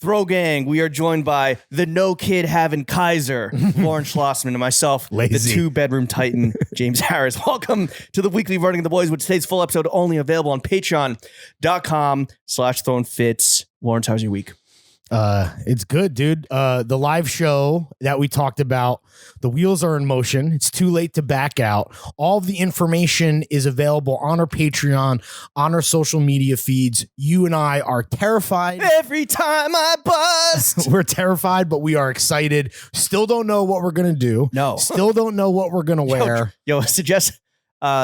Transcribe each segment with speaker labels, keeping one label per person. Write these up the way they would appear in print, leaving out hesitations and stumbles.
Speaker 1: Throw Gang. We are joined by the no kid having Kaiser, Lauren Schlossman, and myself, the 2-bedroom titan, James Harris. Welcome to the weekly Running the Boys, with today's full episode only available on patreon.com/throwingfits. Lawrence, how's your week?
Speaker 2: It's good, dude. The live show that we talked about, the wheels are in motion. It's too late to back out. All of the information is available on our Patreon, on our social media feeds. You and I are terrified.
Speaker 1: Every time I bust.
Speaker 2: We're terrified, but we are excited. Still don't know what we're going to do.
Speaker 1: No.
Speaker 2: Still don't know what we're going to wear.
Speaker 1: Yo, suggest...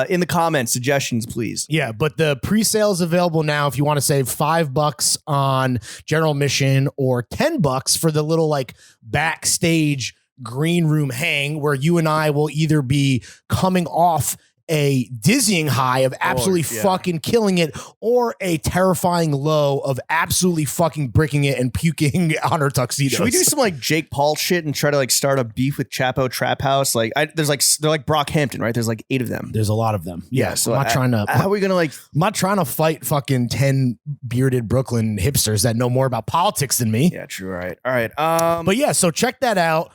Speaker 1: in the comments, suggestions, please.
Speaker 2: Yeah, but the pre-sale is available now if you want to save $5 on general admission or $10 for the little like backstage green room hang where you and I will either be coming off a dizzying high of absolutely fucking killing it or a terrifying low of absolutely fucking bricking it and puking on our tuxedos.
Speaker 1: Should we do some like Jake Paul shit and try to like start a beef with Chapo Trap House? Like they're like Brockhampton, right? There's like 8 of them.
Speaker 2: There's a lot of them.
Speaker 1: Yeah. So
Speaker 2: I'm not trying to.
Speaker 1: How are we going to like.
Speaker 2: I'm not trying to fight fucking 10 bearded Brooklyn hipsters that know more about politics than me.
Speaker 1: Yeah, true. All right.
Speaker 2: But yeah, so check that out.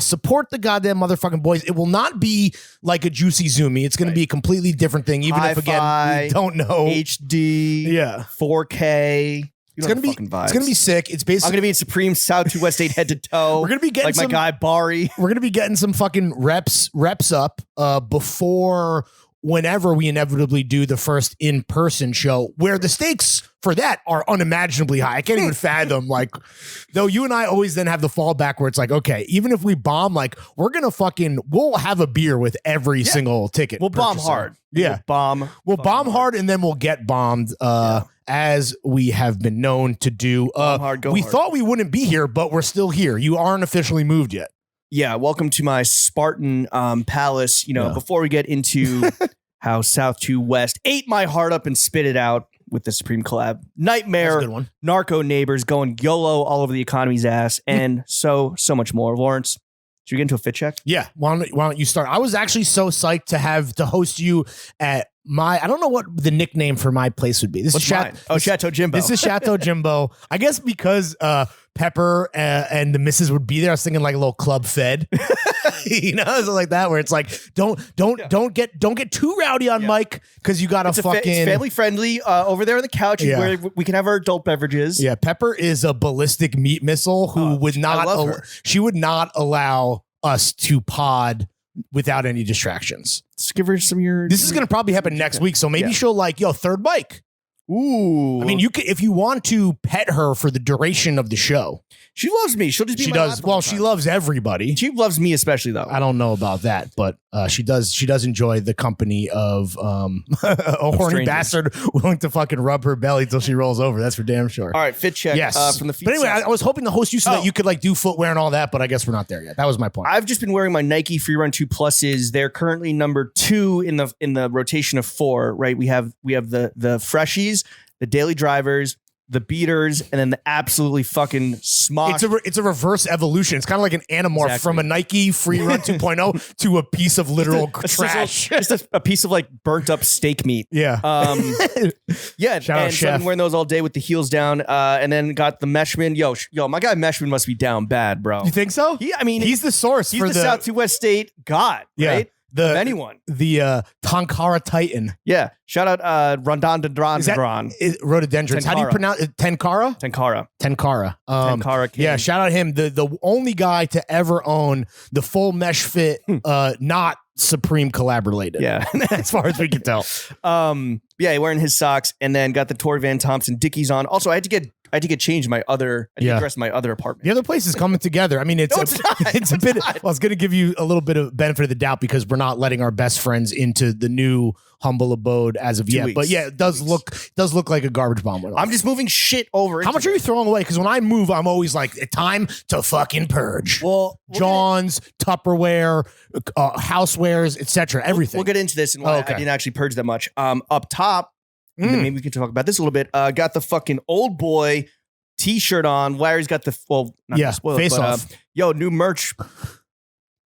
Speaker 2: Support the goddamn motherfucking boys. It will not be like a Juicy Zoomy. It's going to be a completely different thing, even if, again, we don't know.
Speaker 1: HD.
Speaker 2: Yeah.
Speaker 1: 4K.
Speaker 2: It's gonna be sick. It's basically
Speaker 1: I'm gonna be in Supreme South2 West8 head to toe.
Speaker 2: We're gonna be getting
Speaker 1: like my guy Bari.
Speaker 2: We're gonna be getting some fucking reps up before whenever we inevitably do the first in-person show, where the stakes for that are unimaginably high. I can't even fathom, like, though you and I always then have the fallback where it's like, okay, even if we bomb, like, we'll have a beer with every single ticket.
Speaker 1: We'll bomb hard.
Speaker 2: Yeah. We'll bomb hard and then we'll get bombed, as we have been known to do. We thought we wouldn't be here, but we're still here. You aren't officially moved yet.
Speaker 1: Yeah, welcome to my Spartan palace. You know, before we get into how South2 West ate my heart up and spit it out with the Supreme collab, Nightmare,
Speaker 2: That's a good one.
Speaker 1: Narco Neighbors, going YOLO all over the economy's ass, and so much more. Lawrence, should we get into a fit check?
Speaker 2: Yeah, why don't you start? I was actually so psyched to host you at I don't know what the nickname for my place would be. This is
Speaker 1: Chateau Jimbo.
Speaker 2: This is Chateau Jimbo. I guess because Pepper and the missus would be there. I was thinking like a little club fed, you know, something like that, where it's like don't get too rowdy on Mike because you got it's
Speaker 1: family friendly over there on the couch where we can have our adult beverages.
Speaker 2: Yeah, Pepper is a ballistic meat missile who would not she would not allow us to pod without any distractions.
Speaker 1: Let's give her some
Speaker 2: This is going to probably happen next week, so maybe she'll like, third mic.
Speaker 1: Ooh.
Speaker 2: I mean, you could, if you want to pet her for the duration of the show.
Speaker 1: She loves me. She'll just be.
Speaker 2: She does. Well, she loves everybody.
Speaker 1: She loves me especially, though.
Speaker 2: I don't know about that, but she does. She does enjoy the company of a horny bastard willing to fucking rub her belly till she rolls over. That's for damn sure.
Speaker 1: All right, fit check.
Speaker 2: Yes.
Speaker 1: From the feet.
Speaker 2: But anyway, I was hoping to host you so that you could like do footwear and all that, but I guess we're not there yet. That was my point.
Speaker 1: I've just been wearing my Nike Free Run 2 Pluses. They're currently number 2 in the rotation of 4. Right. We have the Freshies, the Daily Drivers, the Beaters, and then the absolutely fucking smock.
Speaker 2: It's a reverse evolution. It's kind of like an anamorph from a Nike Free Run 2.0 to a piece of literal trash.
Speaker 1: Just a piece of like burnt up steak meat.
Speaker 2: Yeah.
Speaker 1: Yeah.
Speaker 2: Shout out,
Speaker 1: so
Speaker 2: chef.
Speaker 1: I've been wearing those all day with the heels down, and then got the Meshman. Yo, my guy Meshman must be down bad, bro.
Speaker 2: You think so?
Speaker 1: He's
Speaker 2: the source.
Speaker 1: He's for the South2 West8 god, right? Anyone.
Speaker 2: The Tankara Titan.
Speaker 1: Yeah. Shout out Rhododendron.
Speaker 2: Rhododendrons. How do you pronounce it? Tenkara?
Speaker 1: Tenkara.
Speaker 2: Tenkara King. Yeah, shout out him. The only guy to ever own the full mesh fit, not Supreme collab related.
Speaker 1: Yeah.
Speaker 2: As far as we can tell.
Speaker 1: Yeah, wearing his socks, and then got the Tori Van Thompson Dickies on. Also, I had to get changed in my other. I had to dress in my other apartment.
Speaker 2: The other place is coming together. I mean, it's a bit. Well, I was going to give you a little bit of benefit of the doubt because we're not letting our best friends into the new humble abode as of yet. But yeah, it does look like a garbage bomb.
Speaker 1: I'm just moving shit over.
Speaker 2: How much are you throwing away? Because when I move, I'm always like, time to fucking purge.
Speaker 1: Well,
Speaker 2: John's, Tupperware, housewares, etc. Everything.
Speaker 1: We'll get into this and why I didn't actually purge that much. Up top. And then maybe we can talk about this a little bit. Got the fucking old boy t-shirt on. Larry's got the
Speaker 2: face off.
Speaker 1: Yo, new merch.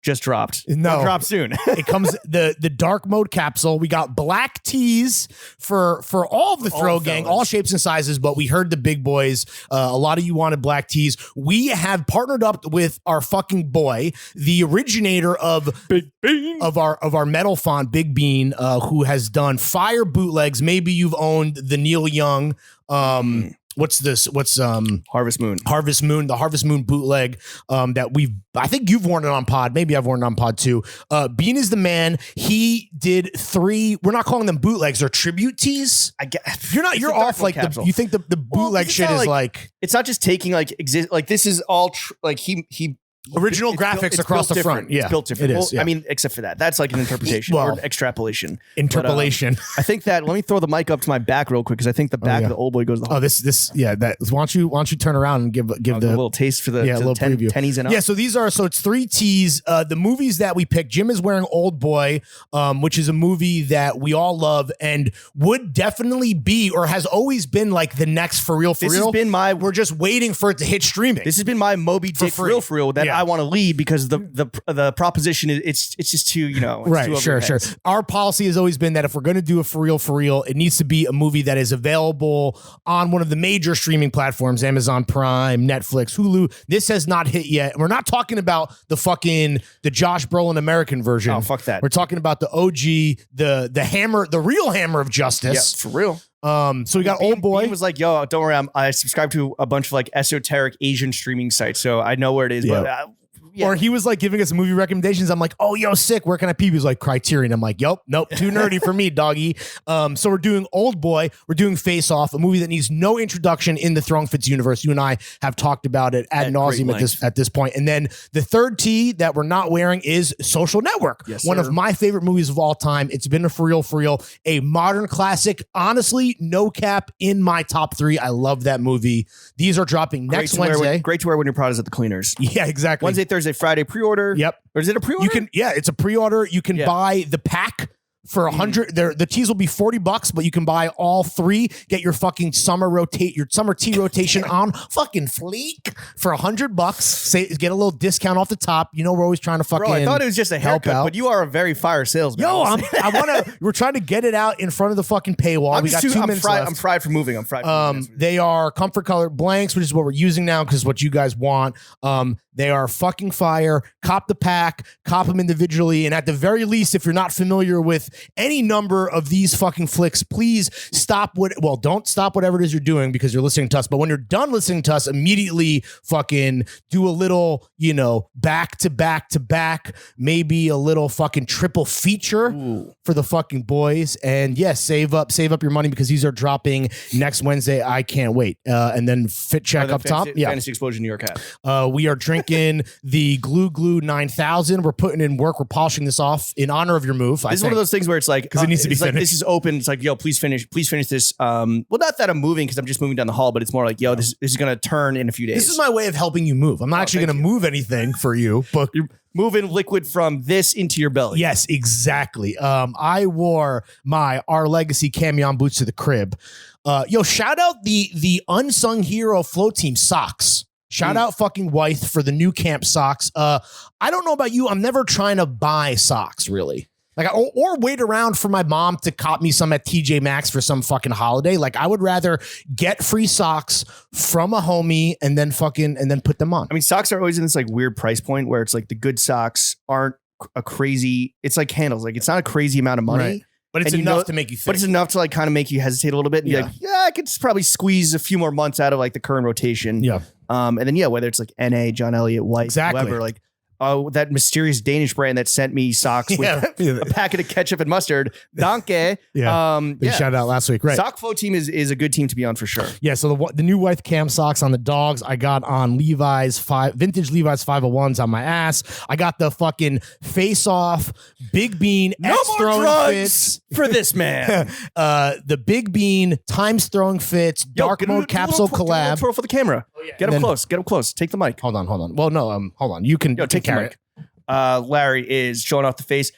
Speaker 1: just dropped.
Speaker 2: No.
Speaker 1: It'll drop soon.
Speaker 2: It comes the Dark Mode Capsule. We got black tees for all of the Throw Gang, all shapes and sizes, but we heard the big boys. A lot of you wanted black tees. We have partnered up with our fucking boy, the originator of
Speaker 1: Big Bean.
Speaker 2: of our metal font, Big Bean, who has done fire bootlegs. Maybe you've owned the Neil Young what's this? What's
Speaker 1: Harvest Moon?
Speaker 2: The Harvest Moon bootleg that I think you've worn it on pod. Maybe I've worn it on pod too. Bean is the man. He did 3. We're not calling them bootlegs. They're tribute tees.
Speaker 1: I guess
Speaker 2: You're off. Like you think the bootleg shit is like
Speaker 1: it's not just taking like this is all like he.
Speaker 2: Original graphics across the front. Yeah,
Speaker 1: it's built different.
Speaker 2: It is, yeah.
Speaker 1: I mean, except for that. That's like an interpretation or an extrapolation.
Speaker 2: Interpolation.
Speaker 1: But, I think that, let me throw the mic up to my back real quick because I think the back of the old boy goes the whole.
Speaker 2: Oh, why don't you turn around and give the
Speaker 1: a little taste for the
Speaker 2: little preview.
Speaker 1: Tennies and up.
Speaker 2: Yeah, so it's 3 tees. The movies that we picked, Jim is wearing Old Boy, which is a movie that we all love and would definitely be or has always been like the next For Real.
Speaker 1: This has been
Speaker 2: we're just waiting for it to hit streaming.
Speaker 1: This has been my Moby Dick For Real that I want to lead because the proposition is it's just too,
Speaker 2: right, sure. Our policy has always been that if we're going to do a For Real, it needs to be a movie that is available on one of the major streaming platforms, Amazon Prime, Netflix, Hulu. This has not hit yet. We're not talking about the Josh Brolin American version.
Speaker 1: Oh, fuck that.
Speaker 2: We're talking about the OG, the hammer, the real hammer of justice.
Speaker 1: Yeah, for real.
Speaker 2: So we got Old Boy.
Speaker 1: Bean was like, yo, don't worry, I subscribe to a bunch of like esoteric Asian streaming sites, so I know where it is.
Speaker 2: Yeah.
Speaker 1: But
Speaker 2: Or he was like giving us movie recommendations. I'm like, oh, yo, sick. Where can I pee? He was like, Criterion. I'm like, nope, too nerdy for me, doggy. So we're doing Old Boy. We're doing Face Off, a movie that needs no introduction in the Throwing Fits universe. You and I have talked about it ad nauseum at this point. And then the third tee that we're not wearing is Social Network.
Speaker 1: Yes,
Speaker 2: one of my favorite movies of all time. It's been a For Real, a modern classic. Honestly, no cap in my top 3. I love that movie. These are dropping next Wednesday.
Speaker 1: Great to wear when your product is at the cleaners.
Speaker 2: Yeah, exactly.
Speaker 1: Wednesday, Thursday, Friday, pre-order.
Speaker 2: Yep.
Speaker 1: Or is it a pre-order?
Speaker 2: It's a pre-order. You can buy the pack for 100. The teas will be $40, but you can buy all 3. Get your fucking summer tea rotation on fucking fleek for $100. Say, get a little discount off the top. We're always trying to fucking.
Speaker 1: Bro, I thought it was just a haircut, but you are a very fire salesman.
Speaker 2: Yo, we're trying to get it out in front of the fucking paywall. We got 2 minutes left.
Speaker 1: I'm fried for moving.
Speaker 2: They are comfort color blanks, which is what we're using now because what you guys want. They are fucking fire. Cop the pack, cop them individually. And at the very least, if you're not familiar with any number of these fucking flicks, please don't stop whatever it is you're doing because you're listening to us. But when you're done listening to us, immediately fucking do a little, back to back to back, maybe a little fucking triple feature for the fucking boys. And yes, save up your money because these are dropping next Wednesday. I can't wait. And then fit check up top. Yeah.
Speaker 1: Fantasy Explosion New York hat.
Speaker 2: We are drinking the Glue 9000. We're putting in work. We're polishing this off in honor of your move.
Speaker 1: This is one of those things where it's like,
Speaker 2: because it needs to be finished.
Speaker 1: Like, this is open. It's like, yo, please finish this. Well, not that I'm moving because I'm just moving down the hall, but it's more like, yo, this is going to turn in a few days.
Speaker 2: This is my way of helping you move. I'm not actually going to move anything for you, but
Speaker 1: you're moving liquid from this into your belly.
Speaker 2: Yes, exactly. I wore my Our Legacy camion boots to the crib. Shout out the unsung hero flow team socks. Shout out fucking Wythe for the new camp socks. I don't know about you. I'm never trying to buy socks really. Or wait around for my mom to cop me some at TJ Maxx for some fucking holiday. Like I would rather get free socks from a homie and then put them on.
Speaker 1: I mean, socks are always in this like weird price point where it's like the good socks aren't a crazy. It's like candles. Like it's not a crazy amount of money.
Speaker 2: Right. But it's enough to make you think.
Speaker 1: But it's enough to like kind of make you hesitate a little bit. And you're like, I could probably squeeze a few more months out of like the current rotation.
Speaker 2: Yeah.
Speaker 1: And then whether it's like NA, John Elliott, White, whoever, like that mysterious Danish brand that sent me socks with a packet of ketchup and mustard. Danke.
Speaker 2: Shout out last week. Right.
Speaker 1: Sock Flow team is a good team to be on for sure.
Speaker 2: Yeah. So the new Wythe cam socks on the dogs. I got on vintage Levi's 501s on my ass. I got the fucking Face Off Big Bean.
Speaker 1: No more drugs for this man.
Speaker 2: The Big Bean Times Throwing Fits Dark Mode Capsule collab.
Speaker 1: Twirl for the camera. Oh, yeah. Get him close. Take the mic.
Speaker 2: Hold on. Well, no. Hold on. You can
Speaker 1: take the mic. Larry is showing off the face.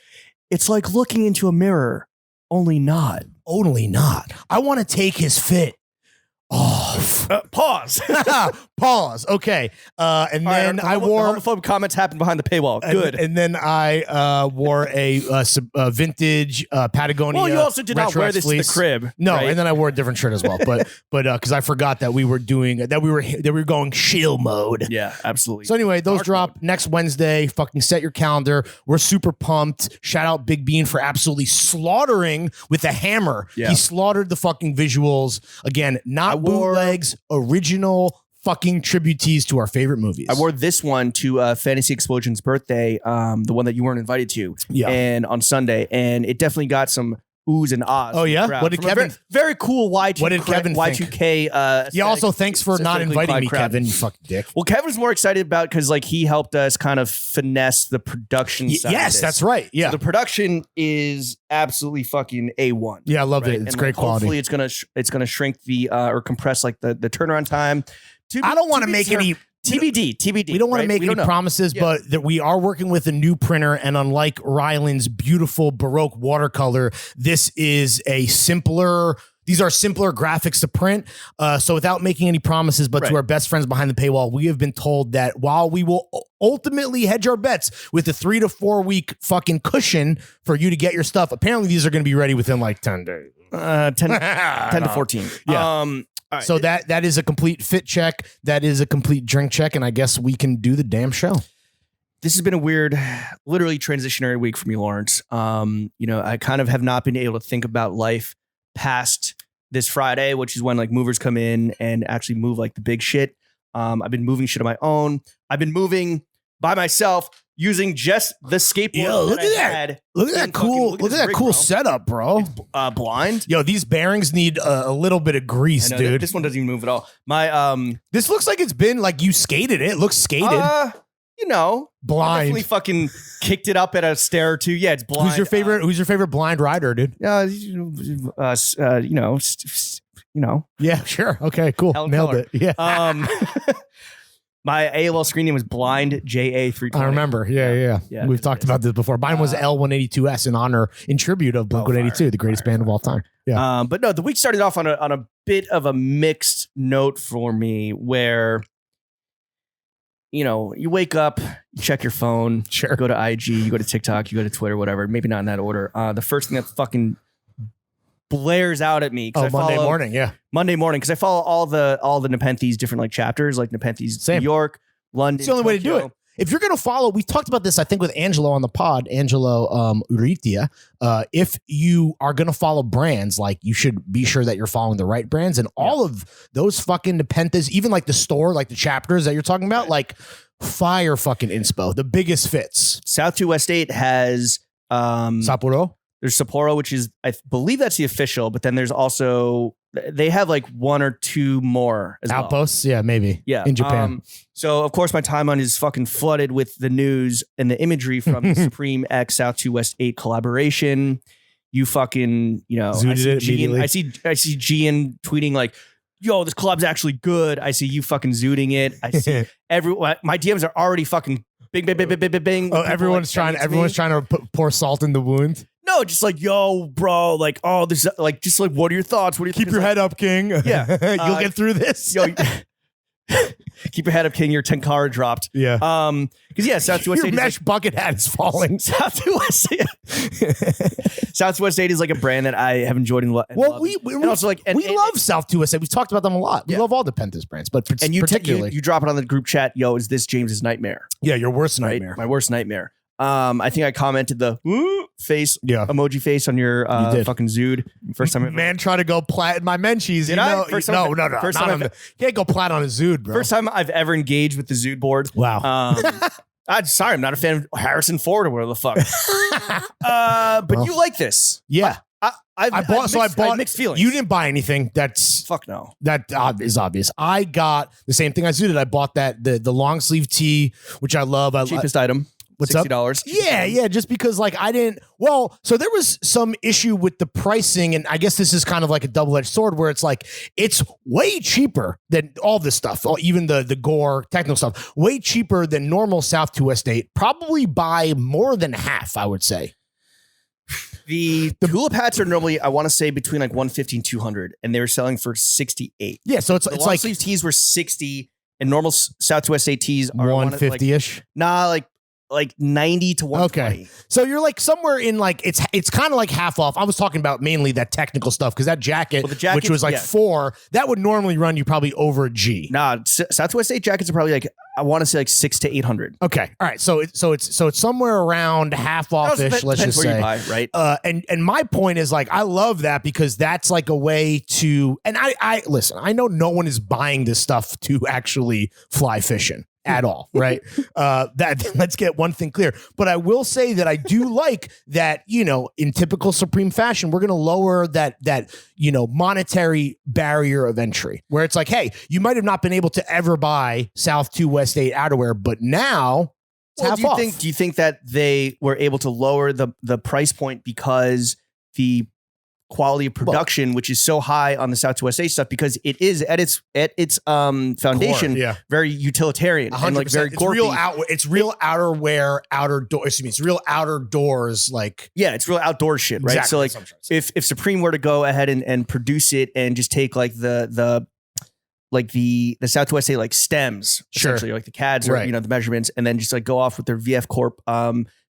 Speaker 1: It's like looking into a mirror, only not.
Speaker 2: I want to take his fit
Speaker 1: Pause.
Speaker 2: Pause. Okay. And then I wore
Speaker 1: the homophobic comments happened behind the paywall. Good.
Speaker 2: And then I wore a vintage Patagonia.
Speaker 1: Well, you also did not wear this to the crib.
Speaker 2: No,
Speaker 1: right?
Speaker 2: and then I wore a different shirt as well. But because I forgot that we were going chill mode.
Speaker 1: Yeah, absolutely.
Speaker 2: So anyway, those
Speaker 1: Dark
Speaker 2: drop
Speaker 1: mode.
Speaker 2: next Wednesday. Fucking set your calendar. We're super pumped. Shout out Big Bean for absolutely slaughtering with a hammer.
Speaker 1: Yeah.
Speaker 2: He slaughtered the fucking visuals. Again, not bootlegs, original fucking tributees to our favorite movies.
Speaker 1: I wore this one to Fantasy Explosion's birthday, the one that you weren't invited to, and on Sunday, and it definitely got some oohs and ahs.
Speaker 2: Oh yeah, what did Kevin?
Speaker 1: Very cool Y2K.
Speaker 2: What did Kevin
Speaker 1: Y2K.
Speaker 2: Yeah. Also, thanks for not inviting me,
Speaker 1: crowd.
Speaker 2: Kevin. You fucking dick.
Speaker 1: Well, Kevin's more excited about because like he helped us kind of finesse the production side.
Speaker 2: Yes,
Speaker 1: of this.
Speaker 2: that's right. Yeah,
Speaker 1: So the production is absolutely fucking A1.
Speaker 2: yeah, I loved it. It's
Speaker 1: And,
Speaker 2: great
Speaker 1: like, hopefully
Speaker 2: quality.
Speaker 1: it's gonna shrink the or compress like the turnaround time.
Speaker 2: I don't want to make any.
Speaker 1: TBD.
Speaker 2: We don't want to make any promises,
Speaker 1: Yeah.
Speaker 2: but that we are working with a new printer, and unlike Ryland's beautiful Baroque watercolor, this is a simpler. These are simpler graphics to print. So without making any promises, but to our best friends behind the paywall, we have been told that while we will ultimately hedge our bets with a 3 to 4 week fucking cushion for you to get your stuff, apparently these are going to be ready within like 10 days.
Speaker 1: 10 to 14.
Speaker 2: Yeah.
Speaker 1: All right.
Speaker 2: So that is a complete fit check. That is a complete drink check. And I guess we can do the damn show.
Speaker 1: This has been a weird, literally transitionary week for me, Lawrence. I kind of have not been able to think about life past this Friday, which is when like movers come in and actually move like the big shit. I've been moving shit on my own. I've been moving by myself using just the skateboard.
Speaker 2: Yo, look at that. Look at that cool. Look at that cool setup, bro.
Speaker 1: Blind.
Speaker 2: Yo, these bearings need a little bit of grease, dude.
Speaker 1: This one doesn't even move at all. My
Speaker 2: this looks like it's been like you skated it. It looks skated.
Speaker 1: Blind.
Speaker 2: Blind.
Speaker 1: Definitely fucking kicked it up at a stair or two. Yeah, it's blind.
Speaker 2: Who's your favorite blind rider, dude?
Speaker 1: Yeah,
Speaker 2: Yeah, sure. Okay, cool.
Speaker 1: Helen
Speaker 2: Nailed
Speaker 1: Keller.
Speaker 2: it. Yeah.
Speaker 1: My AOL screen name was Blind JA320.
Speaker 2: I remember. Yeah. We've talked about this before. Mine was L182S in tribute of Blink-182, the greatest band of all time. Yeah.
Speaker 1: But no, the week started off on a bit of a mixed note for me where, you wake up, you check your phone,
Speaker 2: Sure.
Speaker 1: go to IG, you go to TikTok, you go to Twitter, whatever. Maybe not in that order. The first thing that fucking blares out at me.
Speaker 2: Monday morning. Yeah.
Speaker 1: Monday morning, because I follow all the Nepenthes different like chapters, like Nepenthes New York, London.
Speaker 2: It's the only way to do
Speaker 1: Tokyo.
Speaker 2: it. If you're going to follow, we talked about this, I think, with Angelo on the pod, Angelo Urrutia. If you are going to follow brands, like you should be sure that you're following the right brands, and all of those fucking Nepenthes, even like the store, like the chapters that you're talking about, like fire fucking inspo, the biggest fits.
Speaker 1: South2 West8 has
Speaker 2: Sapporo.
Speaker 1: There's Sapporo, which is, I believe that's the official, but then there's also, they have like one or two more as well.
Speaker 2: Outposts. Yeah, maybe.
Speaker 1: Yeah.
Speaker 2: In Japan.
Speaker 1: So of course my timeline is fucking flooded with the news and the imagery from the Supreme X South2 West8 collaboration. You fucking,
Speaker 2: Zooted it immediately.
Speaker 1: I see Gian tweeting like, yo, this collab's actually good. I see you fucking zooting it. I see my DMs are already fucking bing, bing, bing, bing, bing, bing.
Speaker 2: Oh, everyone's trying to pour salt in the wound.
Speaker 1: No, just like, yo, bro, like, oh, this is like, just like, what are your thoughts? What do you
Speaker 2: Keep your head up, King.
Speaker 1: Yeah.
Speaker 2: You'll get through this.
Speaker 1: Yo, keep your head up, King. Your 10 car dropped.
Speaker 2: Yeah.
Speaker 1: Because South2 West8
Speaker 2: your mesh bucket hat is falling.
Speaker 1: South2 West8 is like a brand that I have enjoyed and loved.
Speaker 2: Well, we
Speaker 1: love
Speaker 2: South2 West8. We've talked about them a lot. We love all the Pentas brands, but particularly
Speaker 1: you drop it on the group chat. Yo, is this James's nightmare?
Speaker 2: Yeah, your worst
Speaker 1: Right?
Speaker 2: nightmare.
Speaker 1: My worst nightmare. I think I commented the face emoji face on your fucking Zood first time.
Speaker 2: Man, try to go plat in my menchies.
Speaker 1: Did I? First time
Speaker 2: no.
Speaker 1: First time
Speaker 2: can't go plat on a Zood, bro.
Speaker 1: First time I've ever engaged with the Zood board.
Speaker 2: Wow.
Speaker 1: I'm sorry, I'm not a fan of Harrison Ford or whatever the fuck. But you like this?
Speaker 2: Yeah. I bought
Speaker 1: mixed feelings.
Speaker 2: You didn't buy anything. That's
Speaker 1: fuck no.
Speaker 2: That is obvious. I got the same thing I zooted. I bought the long sleeve tee, which I love.
Speaker 1: Cheapest item.
Speaker 2: What's
Speaker 1: $60.
Speaker 2: up? Yeah. Just because like I didn't. Well, so there was some issue with the pricing, and I guess this is kind of like a double-edged sword where it's like it's way cheaper than all this stuff, even the gore technical stuff, way cheaper than normal South2 West8, probably by more than half, I would say.
Speaker 1: The tulip hats are normally, I want to say, between like 150 and 200, and they were selling for 68.
Speaker 2: Yeah, so it's
Speaker 1: long
Speaker 2: like
Speaker 1: sleeve tees were 60, and normal South2 West8 tees are
Speaker 2: 150 ish.
Speaker 1: Like 90 to 120.
Speaker 2: Okay, so you're like somewhere in like it's kind of like half off. I was talking about mainly that technical stuff because that jacket, which was like 4, that would normally run you probably over a G.
Speaker 1: Nah, South2 West8 jackets are probably like, I want to say like 600 to 800.
Speaker 2: Okay, all right. So it's somewhere around half off ish. Let's just say,
Speaker 1: buy, right?
Speaker 2: And my point is like I love that because that's like a way to. And I listen. I know no one is buying this stuff to actually fly fishing at all, right? That let's get one thing clear. But I will say that I do like that, in typical Supreme fashion, we're going to lower that monetary barrier of entry where it's like, hey, you might have not been able to ever buy South2 West8 outerwear, but now it's half off.
Speaker 1: Do you think that they were able to lower the price point because the quality of production, which is so high on the South2 West8 stuff, because it is at its foundation, very utilitarian 100%. And like very gorpy.
Speaker 2: It's real outerwear, it's real outer doors. Like,
Speaker 1: yeah, it's real outdoor shit, right?
Speaker 2: Exactly.
Speaker 1: So like if Supreme were to go ahead and produce it and just take like the South2 West8 like stems, essentially like the CADs or the measurements, and then just like go off with their VF Corp,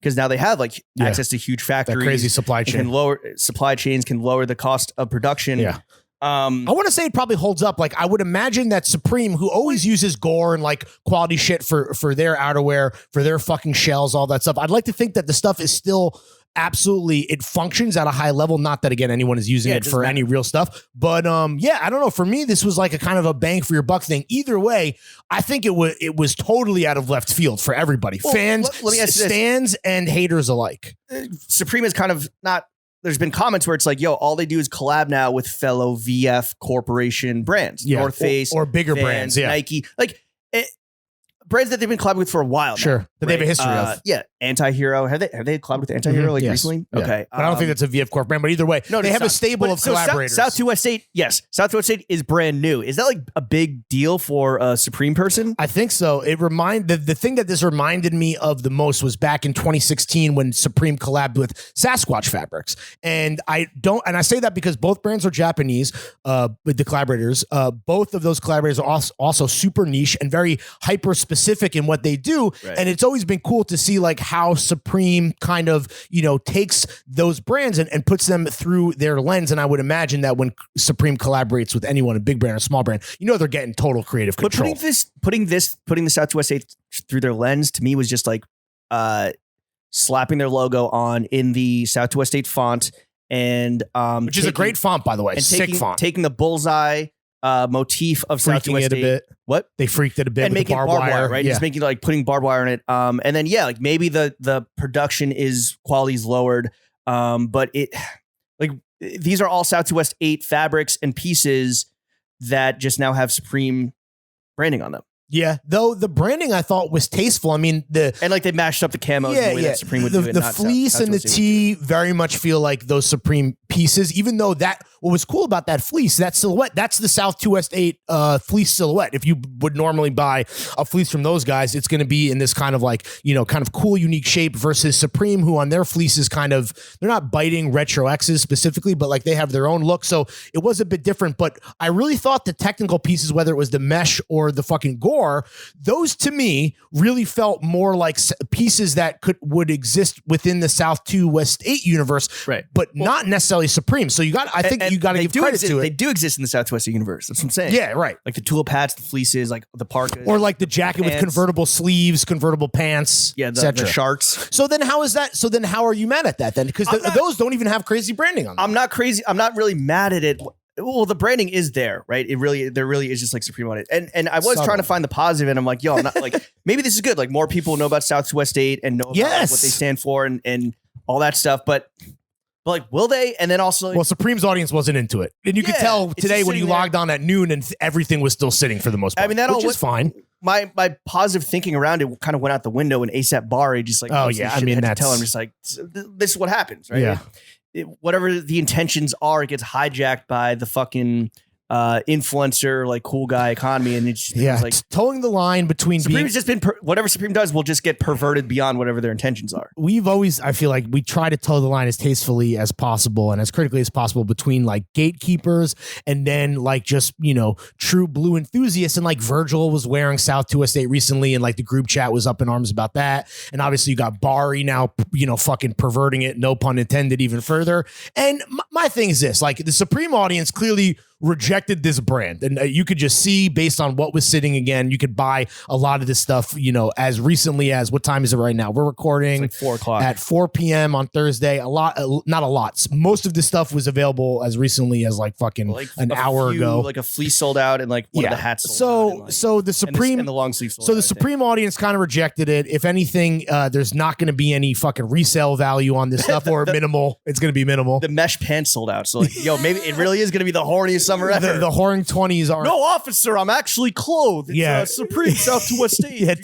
Speaker 1: because now they have like access to huge factories,
Speaker 2: that crazy supply chain,
Speaker 1: supply chains can lower the cost of production.
Speaker 2: Yeah. I want to say it probably holds up. Like I would imagine that Supreme, who always uses gore and like quality shit for their outerwear, for their fucking shells, all that stuff. I'd like to think that the stuff is still absolutely, it functions at a high level. Not that again anyone is using it for any real stuff, but I don't know. For me, this was like a kind of a bang for your buck thing. Either way, I think it was totally out of left field for everybody, fans, stands, and haters alike.
Speaker 1: Supreme is kind of not. There's been comments where it's like, yo, all they do is collab now with fellow VF Corporation brands, North Face
Speaker 2: or bigger
Speaker 1: Vans,
Speaker 2: brands,
Speaker 1: Nike, brands that they've been collabing with for a while now.
Speaker 2: Sure. That they have a history of.
Speaker 1: Yeah. Anti-Hero. Have they collabed with Anti-Hero recently?
Speaker 2: Yeah.
Speaker 1: Okay.
Speaker 2: But I don't think that's a VF Corp brand, but either way, they have a stable of collaborators.
Speaker 1: South2 West8, yes. South2 West8 is brand new. Is that like a big deal for a Supreme person?
Speaker 2: I think so. The thing that this reminded me of the most was back in 2016 when Supreme collabed with Sasquatch Fabrics. And I say that because both brands are Japanese, with the collaborators. Both of those collaborators are also super niche and very hyper specific in what they do. Right. And it's always been cool to see like how Supreme kind of, takes those brands and puts them through their lens. And I would imagine that when Supreme collaborates with anyone, a big brand or small brand, they're getting total creative control.
Speaker 1: But putting the South2 West8 through their lens to me was just like slapping their logo on in the South2 West8 font and
Speaker 2: which is a great font, by the way. Sick font.
Speaker 1: Taking the bullseye motif of South2 West8
Speaker 2: a bit.
Speaker 1: What?
Speaker 2: They freaked it a bit
Speaker 1: and
Speaker 2: with
Speaker 1: making
Speaker 2: barbed wire,
Speaker 1: right? Yeah. Just making like putting barbed wire in it. And then like maybe the production quality's lowered. But it like these are all South2 West8 fabrics and pieces that just now have Supreme branding on them.
Speaker 2: Yeah, though the branding I thought was tasteful. I mean, they mashed
Speaker 1: up the camos the way that Supreme would do it.
Speaker 2: The fleece and the tee very much feel like those Supreme pieces, even though what was cool about that fleece, that silhouette, that's the South2 West8 fleece silhouette. If you would normally buy a fleece from those guys, it's going to be in this kind of like, kind of cool, unique shape versus Supreme, who on their fleeces they're not biting Retro X's specifically, but like they have their own look. So it was a bit different, but I really thought the technical pieces, whether it was the mesh or the fucking gore, those to me really felt more like pieces that would exist within the South2 West8 universe,
Speaker 1: right?
Speaker 2: But not necessarily Supreme. So I think you got to give credit to it.
Speaker 1: They do exist in the South2 West8 universe. That's what I'm saying.
Speaker 2: Yeah, right.
Speaker 1: Like the tulip hats, the fleeces, like the parkas,
Speaker 2: or like the jacket with convertible sleeves, convertible pants,
Speaker 1: the sharks.
Speaker 2: So then how is that? So then how are you mad at that then? Because those don't even have crazy branding on them.
Speaker 1: I'm not crazy. I'm not really mad at it. Well, the branding is there, right? There really is just like Supreme on it. And I was trying to find the positive, and I'm like, yo, I'm not like, maybe this is good. Like more people know about South2 West8 and know about like, what they stand for and all that stuff. But like, will they? And then also,
Speaker 2: well, Supreme's audience wasn't into it, and you could tell today when you logged on at noon and everything was still sitting for the most part.
Speaker 1: I mean,
Speaker 2: which is fine.
Speaker 1: My positive thinking around it kind of went out the window when ASAP Bari just like,
Speaker 2: oh yeah, I mean,
Speaker 1: that's tell him just like, this is what happens, right?
Speaker 2: Yeah.
Speaker 1: Whatever the intentions are, it gets hijacked by the fucking influencer, like cool guy economy, and it's just like
Speaker 2: towing the line between
Speaker 1: Supreme's just been whatever Supreme does will just get perverted beyond whatever their intentions are.
Speaker 2: We've always, I feel like we try to toe the line as tastefully as possible and as critically as possible between like gatekeepers and then like just, you know, true blue enthusiasts. And like Virgil was wearing South2 West8 recently, and like the group chat was up in arms about that. And obviously you got Bari now, you know, fucking perverting it, no pun intended, even further. And my thing is this, like the Supreme audience clearly rejected this brand, and you could just see based on what was sitting. Again, you could buy a lot of this stuff, you know, as recently as, what time is it right now? We're recording
Speaker 1: like 4 o'clock
Speaker 2: at 4 p.m. on Thursday. Not a lot. Most of this stuff was available as recently as like fucking like an hour ago.
Speaker 1: Like a fleece sold out, and like one of the hats sold out,
Speaker 2: so the Supreme
Speaker 1: and the long sleeve sold
Speaker 2: so
Speaker 1: out,
Speaker 2: the Supreme audience kind of rejected it. If anything, there's not going to be any fucking resale value on this stuff, or minimal. It's going to be minimal.
Speaker 1: The mesh pants sold out, so like, yo, maybe it really is going to be the horniest summer ever.
Speaker 2: The whoring 20s are
Speaker 1: no, officer, I'm actually clothed. It's, Supreme South2 West8.
Speaker 2: Yeah,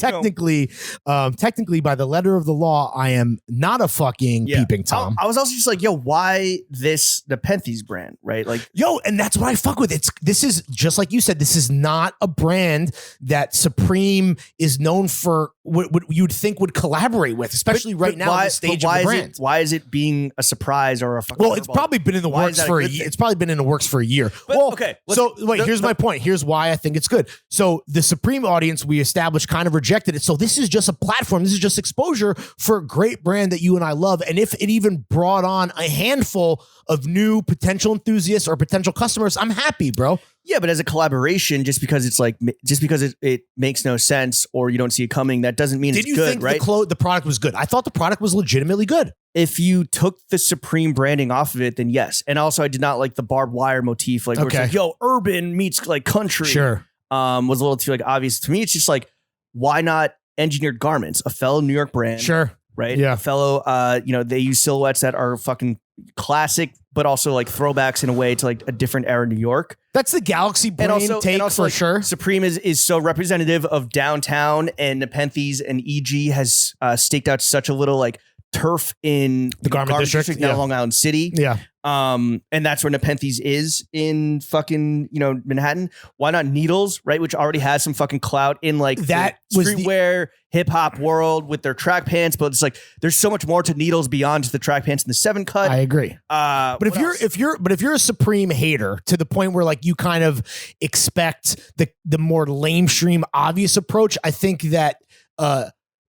Speaker 2: technically, by the letter of the law, I am not a fucking peeping Tom.
Speaker 1: I was also just like, yo, why the Nepenthes brand, right? Like,
Speaker 2: yo, and that's what I fuck with. This is just like you said. This is not a brand that Supreme is known for. What you'd think would collaborate with, especially right now on the stage of the brand.
Speaker 1: Why is it being a surprise or a fucking?
Speaker 2: Well, it's probably been in the works for a year. It's probably been in the works for a year.
Speaker 1: But,
Speaker 2: well,
Speaker 1: okay.
Speaker 2: So wait, here's my point. Here's why I think it's good. So the Supreme audience we established kind of rejected it. So this is just a platform. This is just exposure for a great brand that you and I love. And if it even brought on a handful of new potential enthusiasts or potential customers, I'm happy, bro.
Speaker 1: Yeah, but as a collaboration, just because it makes no sense or you don't see it coming, that doesn't mean it's good, right? Did you
Speaker 2: think the product was good? I thought the product was legitimately good.
Speaker 1: If you took the Supreme branding off of it, then yes. And also, I did not like the barbed wire motif, like where it's like, yo, urban meets like country.
Speaker 2: Sure,
Speaker 1: was a little too like obvious to me. It's just like, why not engineered garments? A fellow New York brand,
Speaker 2: sure,
Speaker 1: right?
Speaker 2: Yeah,
Speaker 1: a fellow, they use silhouettes that are fucking classic, but also like throwbacks in a way to like a different era New York.
Speaker 2: That's the Galaxy brain take for
Speaker 1: like,
Speaker 2: sure.
Speaker 1: Supreme is so representative of downtown, and Nepenthes and EG has staked out such a little like turf in
Speaker 2: the garment district
Speaker 1: now Long Island City.
Speaker 2: Yeah.
Speaker 1: And that's where Nepenthes is in fucking, Manhattan. Why not Needles, right? Which already has some fucking clout in like
Speaker 2: that
Speaker 1: the streetwear hip hop world with their track pants, but it's like there's so much more to Needles beyond just the track pants and the 7 cut.
Speaker 2: I agree. But if you're a Supreme hater to the point where like you kind of expect the more lamestream obvious approach, I think that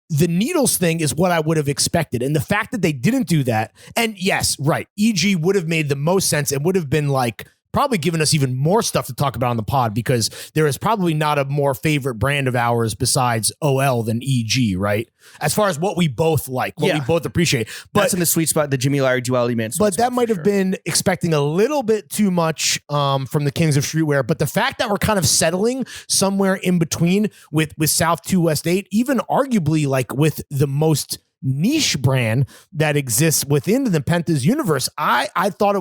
Speaker 2: the Needles thing is what I would have expected. And the fact that they didn't do that, and yes, right, EG would have made the most sense and would have been like probably given us even more stuff to talk about on the pod, because there is probably not a more favorite brand of ours besides OL than EG, right? As far as what we both like, what we both appreciate. But
Speaker 1: that's in the sweet spot, the Jimmy Larry duality man.
Speaker 2: But that might have been expecting a little bit too much from the Kings of Streetwear. But the fact that we're kind of settling somewhere in between with South2 West8, even arguably like with the most niche brand that exists within the Nepenthes universe, I thought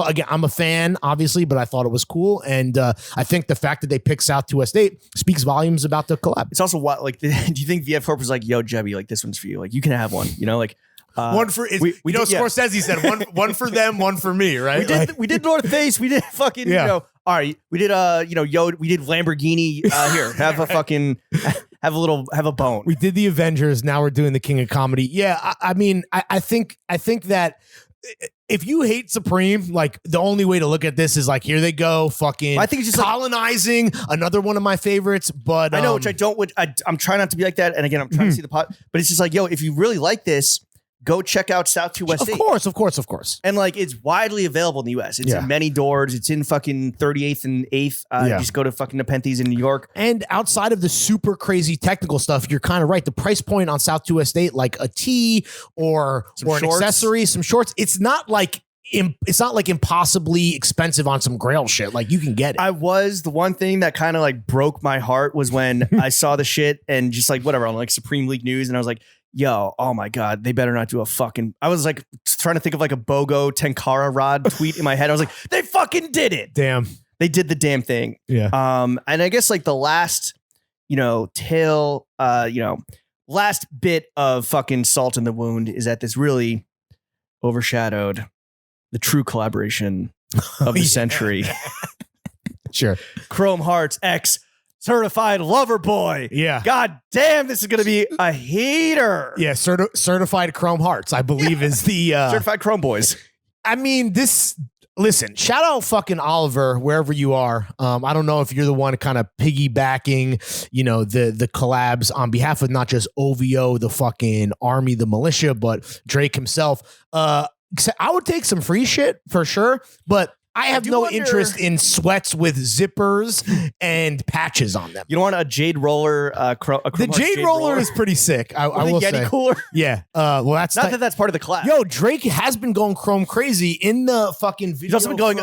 Speaker 2: again, I'm a fan obviously, but I thought it was cool, and I think the fact that they picked South2 West8 speaks volumes about the collab.
Speaker 1: It's also what, like, do you think VF Corp was like, yo, Jebby, like this one's for you, like you can have one, like
Speaker 2: one for Scorsese said one for them, one for me, right?
Speaker 1: We did North Face, we did fucking all right, we did we did Lamborghini here, have a bone.
Speaker 2: We did the Avengers, now we're doing the King of Comedy. Yeah, I mean, I think that if you hate Supreme, like the only way to look at this is like, here they go, fucking
Speaker 1: I think it's just
Speaker 2: colonizing, another one of my favorites. But
Speaker 1: I know, I'm trying not to be like that, and again, I'm trying to see the pot, but it's just like, yo, if you really like this, go check out South2 West8.
Speaker 2: Of course.
Speaker 1: And like, it's widely available in the US. It's in many doors. It's in fucking 38th and 8th. Just go to fucking Nepenthes in New York. And
Speaker 2: outside of the super crazy technical stuff, you're kind of right. The price point on South2 West8, like a tee or an accessory, some shorts, it's not like impossibly expensive on some Grail shit. Like you can get it.
Speaker 1: The one thing that kind of like broke my heart was when I saw the shit and just like whatever on like Supreme League News, and I was like, yo, oh my God, they better not do I was like trying to think of like a BOGO Tenkara Rod tweet in my head. I was like, they fucking did it.
Speaker 2: Damn.
Speaker 1: They did the damn thing.
Speaker 2: Yeah.
Speaker 1: And I guess like the last, last bit of fucking salt in the wound is that this really overshadowed the true collaboration of the century.
Speaker 2: Sure.
Speaker 1: Chrome Hearts X certified lover boy.
Speaker 2: Yeah.
Speaker 1: God damn, this is going to be a heater.
Speaker 2: Yeah. Certified Chrome Hearts, I believe, is the
Speaker 1: certified Chrome boys.
Speaker 2: I mean, listen, shout out fucking Oliver, wherever you are. I don't know if you're the one kind of piggybacking, the collabs on behalf of not just OVO, the fucking army, the militia, but Drake himself. I would take some free shit for sure, but I have no interest in sweats with zippers and patches on them.
Speaker 1: You don't want a Jade Roller?
Speaker 2: The Jade Roller is pretty sick. I will
Speaker 1: Yeti
Speaker 2: say.
Speaker 1: Cooler?
Speaker 2: Yeah. Well, that's
Speaker 1: not that's part of the class.
Speaker 2: Yo, Drake has been going chrome crazy in the fucking video.
Speaker 1: He's also been going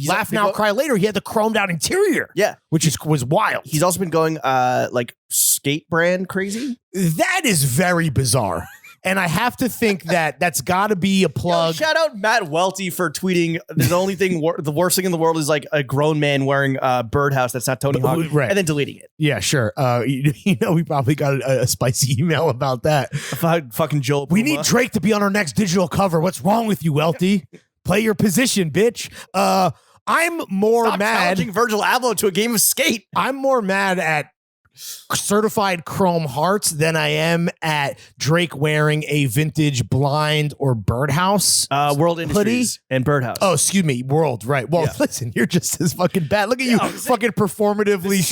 Speaker 2: Laugh Now, Cry Later. He had the chromed out interior.
Speaker 1: Yeah,
Speaker 2: which was wild.
Speaker 1: He's also been going like skate brand crazy.
Speaker 2: That is very bizarre. And I have to think that's got to be a plug.
Speaker 1: Yo, shout out Matt Welty for tweeting. The only thing, the worst thing in the world is like a grown man wearing a birdhouse that's not Tony Hawk,
Speaker 2: right,
Speaker 1: and then deleting it.
Speaker 2: Yeah, sure. We probably got a spicy email about that.
Speaker 1: Fucking Joel.
Speaker 2: We need Drake to be on our next digital cover. What's wrong with you, Welty? Play your position, bitch. I'm more
Speaker 1: Stop
Speaker 2: mad.
Speaker 1: Challenging Virgil Abloh to a game of skate.
Speaker 2: I'm more mad at certified Chrome Hearts than I am at Drake wearing a vintage Blind or Birdhouse
Speaker 1: World Industries
Speaker 2: hoodie
Speaker 1: and Birdhouse.
Speaker 2: Oh, excuse me, World, right. Well, listen, you're just as fucking bad. Look at you fucking performatively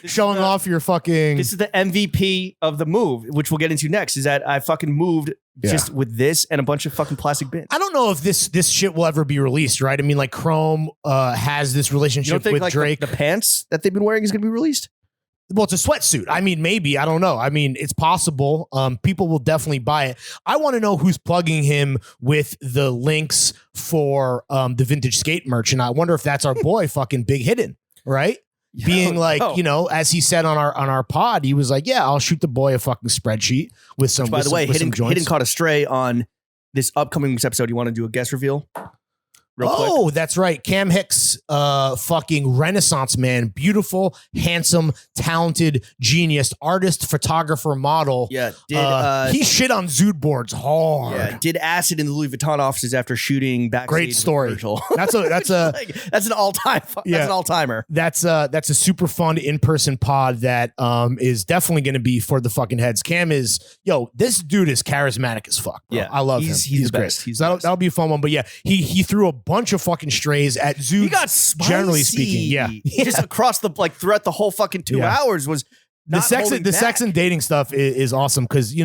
Speaker 2: showing off your fucking...
Speaker 1: This is the MVP of the move, which we'll get into next, is that I fucking moved just with this and a bunch of fucking plastic bins.
Speaker 2: I don't know if this shit will ever be released, right? I mean, like Chrome has this relationship with Drake.
Speaker 1: The pants that they've been wearing is going to be released?
Speaker 2: Well, it's a sweatsuit. I mean, maybe. I don't know. I mean, it's possible. People will definitely buy it. I want to know who's plugging him with the links for the vintage skate merch. And I wonder if that's our boy fucking Big Hidden, right? Being like, as he said on our pod, he was like, yeah, I'll shoot the boy a fucking spreadsheet with some.
Speaker 1: By the way, Hidden
Speaker 2: joints.
Speaker 1: caught a stray on this upcoming episode. You want to do a guest reveal? Real quick.
Speaker 2: That's right. Cam Hicks, fucking Renaissance man, beautiful, handsome, talented, genius, artist, photographer, model.
Speaker 1: Yeah,
Speaker 2: he shit on Zoot boards hard.
Speaker 1: Yeah, did acid in the Louis Vuitton offices after shooting backstage.
Speaker 2: Great story. That's
Speaker 1: an all time. That's an all timer.
Speaker 2: That's a super fun in person pod that is definitely going to be for the fucking heads. Cam is this dude is charismatic as fuck. Bro.
Speaker 1: Yeah,
Speaker 2: I love him.
Speaker 1: He's
Speaker 2: great.
Speaker 1: best.
Speaker 2: That'll be a fun one. But yeah, he threw a bunch of fucking strays at Zoot.
Speaker 1: He got spicy.
Speaker 2: Generally speaking, yeah.
Speaker 1: Just across throughout the whole fucking 2 hours was
Speaker 2: the sex and dating stuff is awesome because he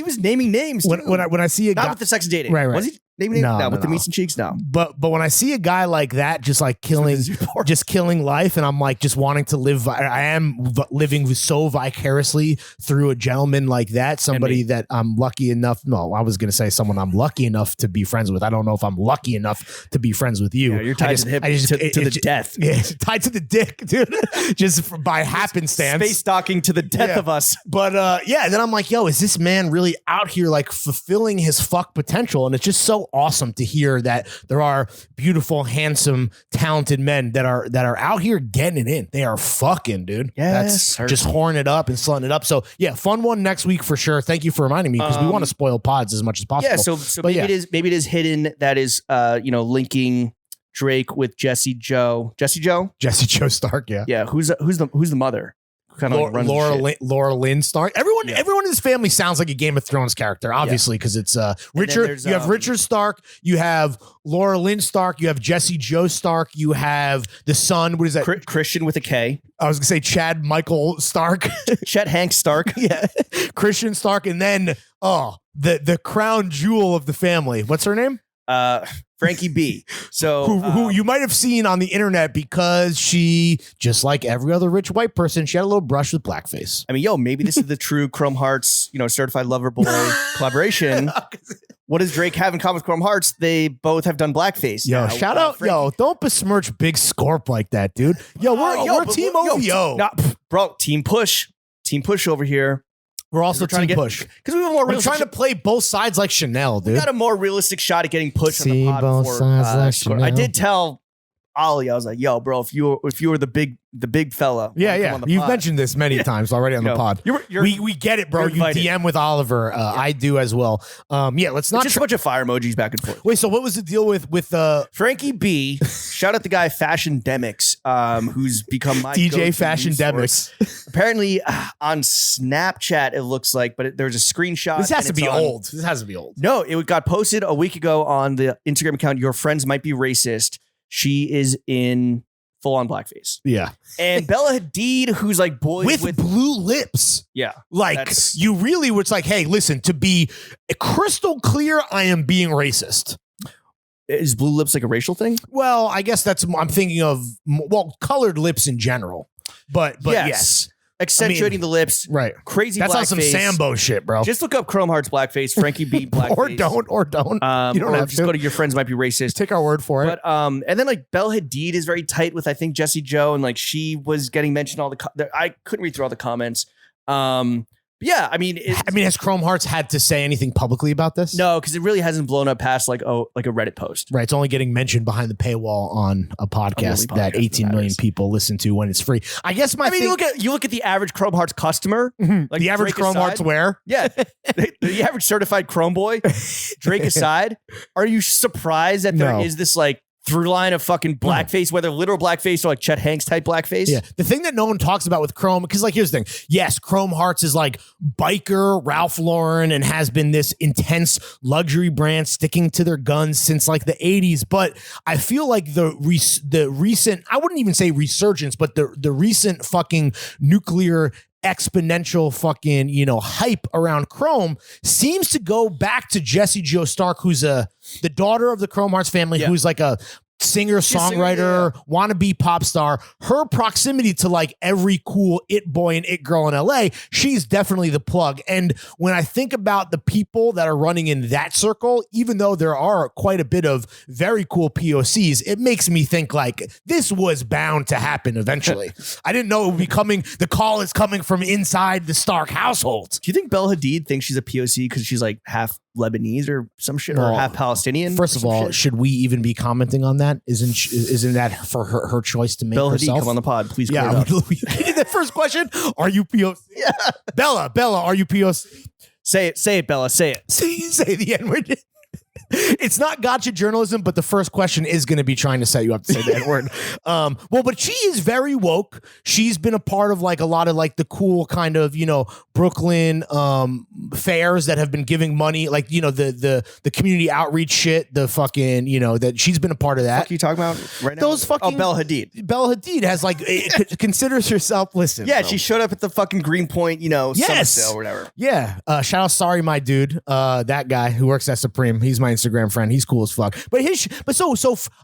Speaker 2: was
Speaker 1: naming names
Speaker 2: when I see a guy,
Speaker 1: not with the sex and dating,
Speaker 2: right?
Speaker 1: Was he naming names? No, with the meats and cheeks, no.
Speaker 2: But when I see a guy like that, just like killing life, and I'm like just wanting to live. I am living so vicariously through a gentleman like that, somebody that I'm lucky enough. No, I was gonna say someone I'm lucky enough to be friends with. I don't know if I'm lucky enough to be friends with you.
Speaker 1: Yeah, you're tied to the hip to the death.
Speaker 2: Yeah, tied to the dick, dude. Just by happenstance.
Speaker 1: Space docking to the death of us.
Speaker 2: But then I'm like, is this man really out here like fulfilling his fuck potential? And it's just so awesome to hear that there are beautiful, handsome, talented men that are out here getting it in. They are fucking, dude.
Speaker 1: Yes,
Speaker 2: that's just horning it up and slutting it up. So yeah, fun one next week for sure. Thank you for reminding me because we want to spoil pods as much as possible.
Speaker 1: Yeah, so maybe it is hidden that is linking Drake with Jesse Joe
Speaker 2: Stark.
Speaker 1: Yeah. Who's the mother? Kind of
Speaker 2: Laura Lynn Stark. Everyone in his family sounds like a Game of Thrones character, obviously, because it's Richard. You have Richard Stark. You have Laura Lynn Stark. You have Jesse Joe Stark. You have the son. What is that?
Speaker 1: Christian with a K.
Speaker 2: I was gonna say Chad Michael Stark.
Speaker 1: Chet Hank Stark.
Speaker 2: Yeah, Christian Stark, and then the crown jewel of the family. What's her name?
Speaker 1: Frankie B. So
Speaker 2: who you might have seen on the internet because she, just like every other rich white person, she had a little brush with blackface.
Speaker 1: I mean, maybe this is the true Chrome Hearts, certified lover boy collaboration. What does Drake have in common with Chrome Hearts? They both have done blackface.
Speaker 2: Yo, shout out. Frankie. Yo, don't besmirch Big Scorp like that, dude. Yo, we're Team OVO.
Speaker 1: Bro, Team Push over here.
Speaker 2: We're also trying to push
Speaker 1: because we're
Speaker 2: trying to play both sides like Chanel, dude.
Speaker 1: We got a more realistic shot at getting pushed on the pod
Speaker 2: both
Speaker 1: before.
Speaker 2: Sides like Chanel.
Speaker 1: I did tell Ollie. I was like, yo, bro, if you were the big fella.
Speaker 2: Yeah. You've mentioned this many times already on the pod. We get it, bro. You DM with Oliver. I do as well. Let's not
Speaker 1: just a bunch of fire emojis back and forth.
Speaker 2: Wait, so what was the deal with
Speaker 1: Frankie B? Shout out the guy Fashion Demics, who's become my
Speaker 2: DJ Fashion Demics.
Speaker 1: Apparently on Snapchat it looks like, but there's a screenshot.
Speaker 2: This has to be old. This has to be old.
Speaker 1: No, it got posted a week ago on the Instagram account. Your friends might be racist. She is in full on blackface.
Speaker 2: Yeah.
Speaker 1: And Bella Hadid, who's like boys
Speaker 2: with blue lips.
Speaker 1: Yeah.
Speaker 2: Like you really was like, hey, listen, to be crystal clear, I am being racist.
Speaker 1: Is blue lips like a racial thing?
Speaker 2: Well, I guess I'm thinking of, colored lips in general. But yes.
Speaker 1: Accentuating the lips.
Speaker 2: Right.
Speaker 1: Crazy
Speaker 2: That's
Speaker 1: blackface.
Speaker 2: on some Sambo shit, bro.
Speaker 1: Just look up Chrome Hearts blackface, Frankie B blackface.
Speaker 2: or don't. You don't have
Speaker 1: just
Speaker 2: to.
Speaker 1: go to Your Friends Might Be Racist.
Speaker 2: Take our word for it.
Speaker 1: But and then like Bella Hadid is very tight with I think Jessie Joe, and like she was getting mentioned I couldn't read through all the comments. Yeah, I mean,
Speaker 2: has Chrome Hearts had to say anything publicly about this?
Speaker 1: No, because it really hasn't blown up past like a Reddit post.
Speaker 2: Right, it's only getting mentioned behind the paywall on a podcast that 18 million people listen to when it's free. I guess
Speaker 1: you look at the average Chrome Hearts customer,
Speaker 2: like the average Chrome Hearts wear.
Speaker 1: Yeah, the average certified Chrome boy, Drake aside. Are you surprised that there is this like through line of fucking blackface, whether literal blackface or like Chet Hanks type blackface?
Speaker 2: Yeah. The thing that no one talks about with Chrome, because like here's the thing. Yes, Chrome Hearts is like biker Ralph Lauren and has been this intense luxury brand sticking to their guns since like the 80s. But I feel like the recent, I wouldn't even say resurgence, but the recent fucking nuclear exponential fucking, hype around Chrome seems to go back to Jessie Joe Stark, who's the daughter of the Chrome Hearts family, who's like a singer, songwriter, wannabe pop star. Her proximity to like every cool it boy and it girl in LA, she's definitely the plug. And when I think about the people that are running in that circle, even though there are quite a bit of very cool POCs, it makes me think like this was bound to happen eventually. I didn't know it would be coming. The call is coming from inside the Stark household.
Speaker 1: Do you think Bella Hadid thinks she's a POC because she's like half Lebanese or some shit, or half Palestinian?
Speaker 2: First of all, should we even be commenting on that? Isn't that for her choice to make
Speaker 1: Bella
Speaker 2: herself?
Speaker 1: Hadid, come on the pod, please.
Speaker 2: Yeah, the first question: are you POC? Yeah, Bella, are you POC?
Speaker 1: Say it, Bella. Say it.
Speaker 2: Say the N-word. It's not gotcha journalism, but the first question is going to be trying to set you up to say the N-word. But she is very woke. She's been a part of like a lot of like the cool kind of, Brooklyn fairs that have been giving money, like, the community outreach shit, the fucking, that she's been a part of that.
Speaker 1: What are you talking about right now?
Speaker 2: Those fucking
Speaker 1: Bella Hadid.
Speaker 2: Bella Hadid has like considers herself, listen.
Speaker 1: Yeah, she showed up at the fucking Greenpoint, summer sale or whatever.
Speaker 2: Yeah. Shout out Sorry My Dude, that guy who works at Supreme. He's my Instagram friend. He's cool as fuck. But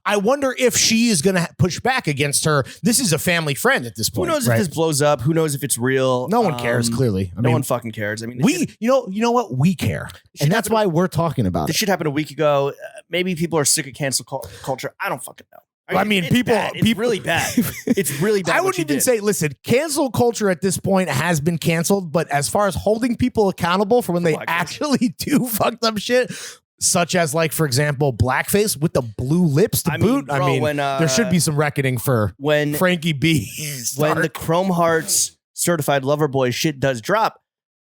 Speaker 2: I wonder if she is going to push back against her. This is a family friend at this point.
Speaker 1: Who knows if this blows up? Who knows if it's real?
Speaker 2: No one cares, clearly.
Speaker 1: No one fucking cares. I mean,
Speaker 2: you know what? We care. And that's why we're talking about
Speaker 1: this. This shit happened a week ago. Maybe people are sick of cancel culture. I don't fucking know. It's really bad. It's really bad.
Speaker 2: I wouldn't even say, listen, cancel culture at this point has been canceled. But as far as holding people accountable for when they actually do fucked up shit, such as like, for example, blackface with the blue lips to boot. When, there should be some reckoning for when Frankie B.
Speaker 1: When the Chrome Hearts certified lover boy shit does drop,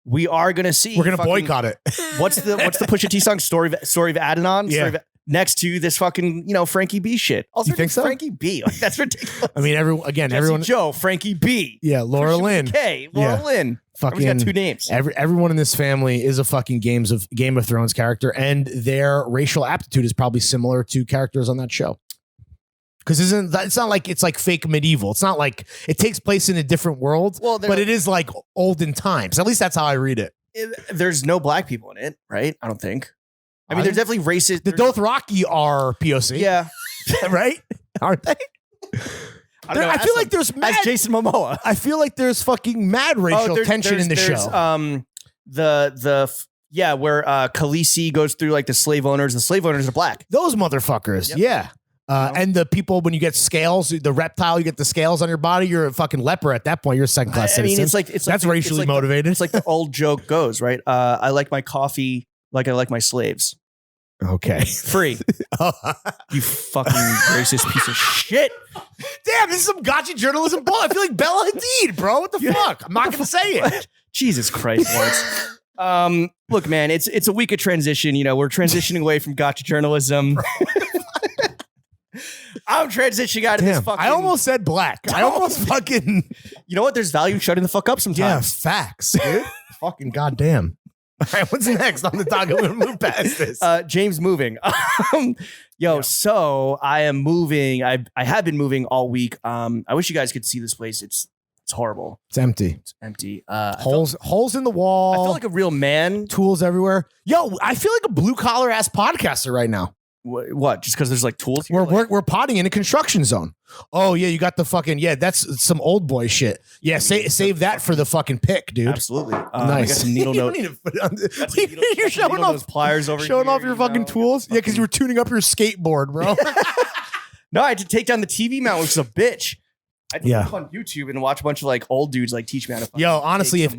Speaker 1: we are gonna see.
Speaker 2: We're gonna boycott it.
Speaker 1: What's the Pusha T song? Story of Adidon.
Speaker 2: Yeah.
Speaker 1: Next to this fucking Frankie B shit. Also,
Speaker 2: you think so?
Speaker 1: Frankie B. Like, that's ridiculous.
Speaker 2: I mean, everyone.
Speaker 1: Joe, Frankie B.
Speaker 2: Yeah, Laura Lynn.
Speaker 1: Laura Lynn.
Speaker 2: Fucking
Speaker 1: got two names.
Speaker 2: Everyone in this family is a fucking Game of Thrones character, and their racial aptitude is probably similar to characters on that show. Because it's not like it's like fake medieval. It's not like it takes place in a different world. Well, but it is like olden times. At least that's how I read it.
Speaker 1: There's no black people in it, right? I don't think. I mean, there's definitely racist.
Speaker 2: The Dothraki are POC.
Speaker 1: Yeah.
Speaker 2: Right? Aren't they? I feel like there's
Speaker 1: mad... As Jason Momoa.
Speaker 2: I feel like there's fucking mad racial tension in the show.
Speaker 1: Where Khaleesi goes through like the slave owners. The slave owners are black.
Speaker 2: Those motherfuckers. Yep. Yeah. And the people, when you get scales, the reptile, you get the scales on your body, you're a fucking leper at that point. You're a second class citizen.
Speaker 1: I mean,
Speaker 2: that's racially motivated.
Speaker 1: It's like the old joke goes, right? I like my coffee like I like my slaves.
Speaker 2: Okay.
Speaker 1: Free. You fucking racist piece of shit.
Speaker 2: Damn, this is some gotcha journalism bull. I feel like Bella Hadid, bro. What the fuck? I'm not gonna say it.
Speaker 1: Jesus Christ, Lawrence. Look, man, it's a week of transition. You know, we're transitioning away from gotcha journalism. I'm transitioning out of this fucking...
Speaker 2: I almost said black. I almost fucking...
Speaker 1: You know what? There's value in shutting the fuck up sometimes.
Speaker 2: Yeah, facts, dude. Fucking goddamn. All right, what's next on the docket? We're gonna move past this.
Speaker 1: James moving. So I am moving. I have been moving all week. I wish you guys could see this place. It's horrible.
Speaker 2: It's empty.
Speaker 1: It's empty.
Speaker 2: Holes in the wall.
Speaker 1: I feel like a real man.
Speaker 2: Tools everywhere. Yo, I feel like a blue collar ass podcaster right now.
Speaker 1: What? Just because there's like tools here?
Speaker 2: We're potting in a construction zone. Oh yeah, you got the fucking that's some old boy shit. Yeah, save that for the fucking pick, dude.
Speaker 1: Absolutely.
Speaker 2: Nice.
Speaker 1: I got some needle nose.
Speaker 2: You're showing off
Speaker 1: pliers over
Speaker 2: showing
Speaker 1: here,
Speaker 2: off your fucking tools. Yeah, because you were tuning up your skateboard, bro.
Speaker 1: No, I had to take down the TV mount, which is a bitch. I had to look on YouTube and watch a bunch of like old dudes like teach me how to.
Speaker 2: Yo, honestly, if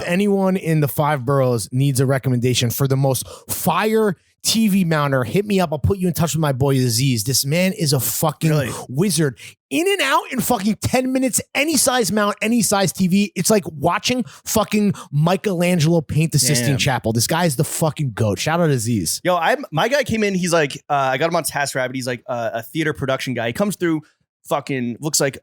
Speaker 2: anyone in the 5 boroughs needs a recommendation for the most fire TV mounter, hit me up. I'll put you in touch with my boy Aziz. This man is a fucking wizard. In and out in fucking 10 minutes, any size mount, any size TV. It's like watching fucking Michelangelo paint the Sistine Chapel. This guy is the fucking goat. Shout out Aziz.
Speaker 1: Yo, my guy came in. He's like, I got him on TaskRabbit. He's like a theater production guy. He comes through. Fucking looks like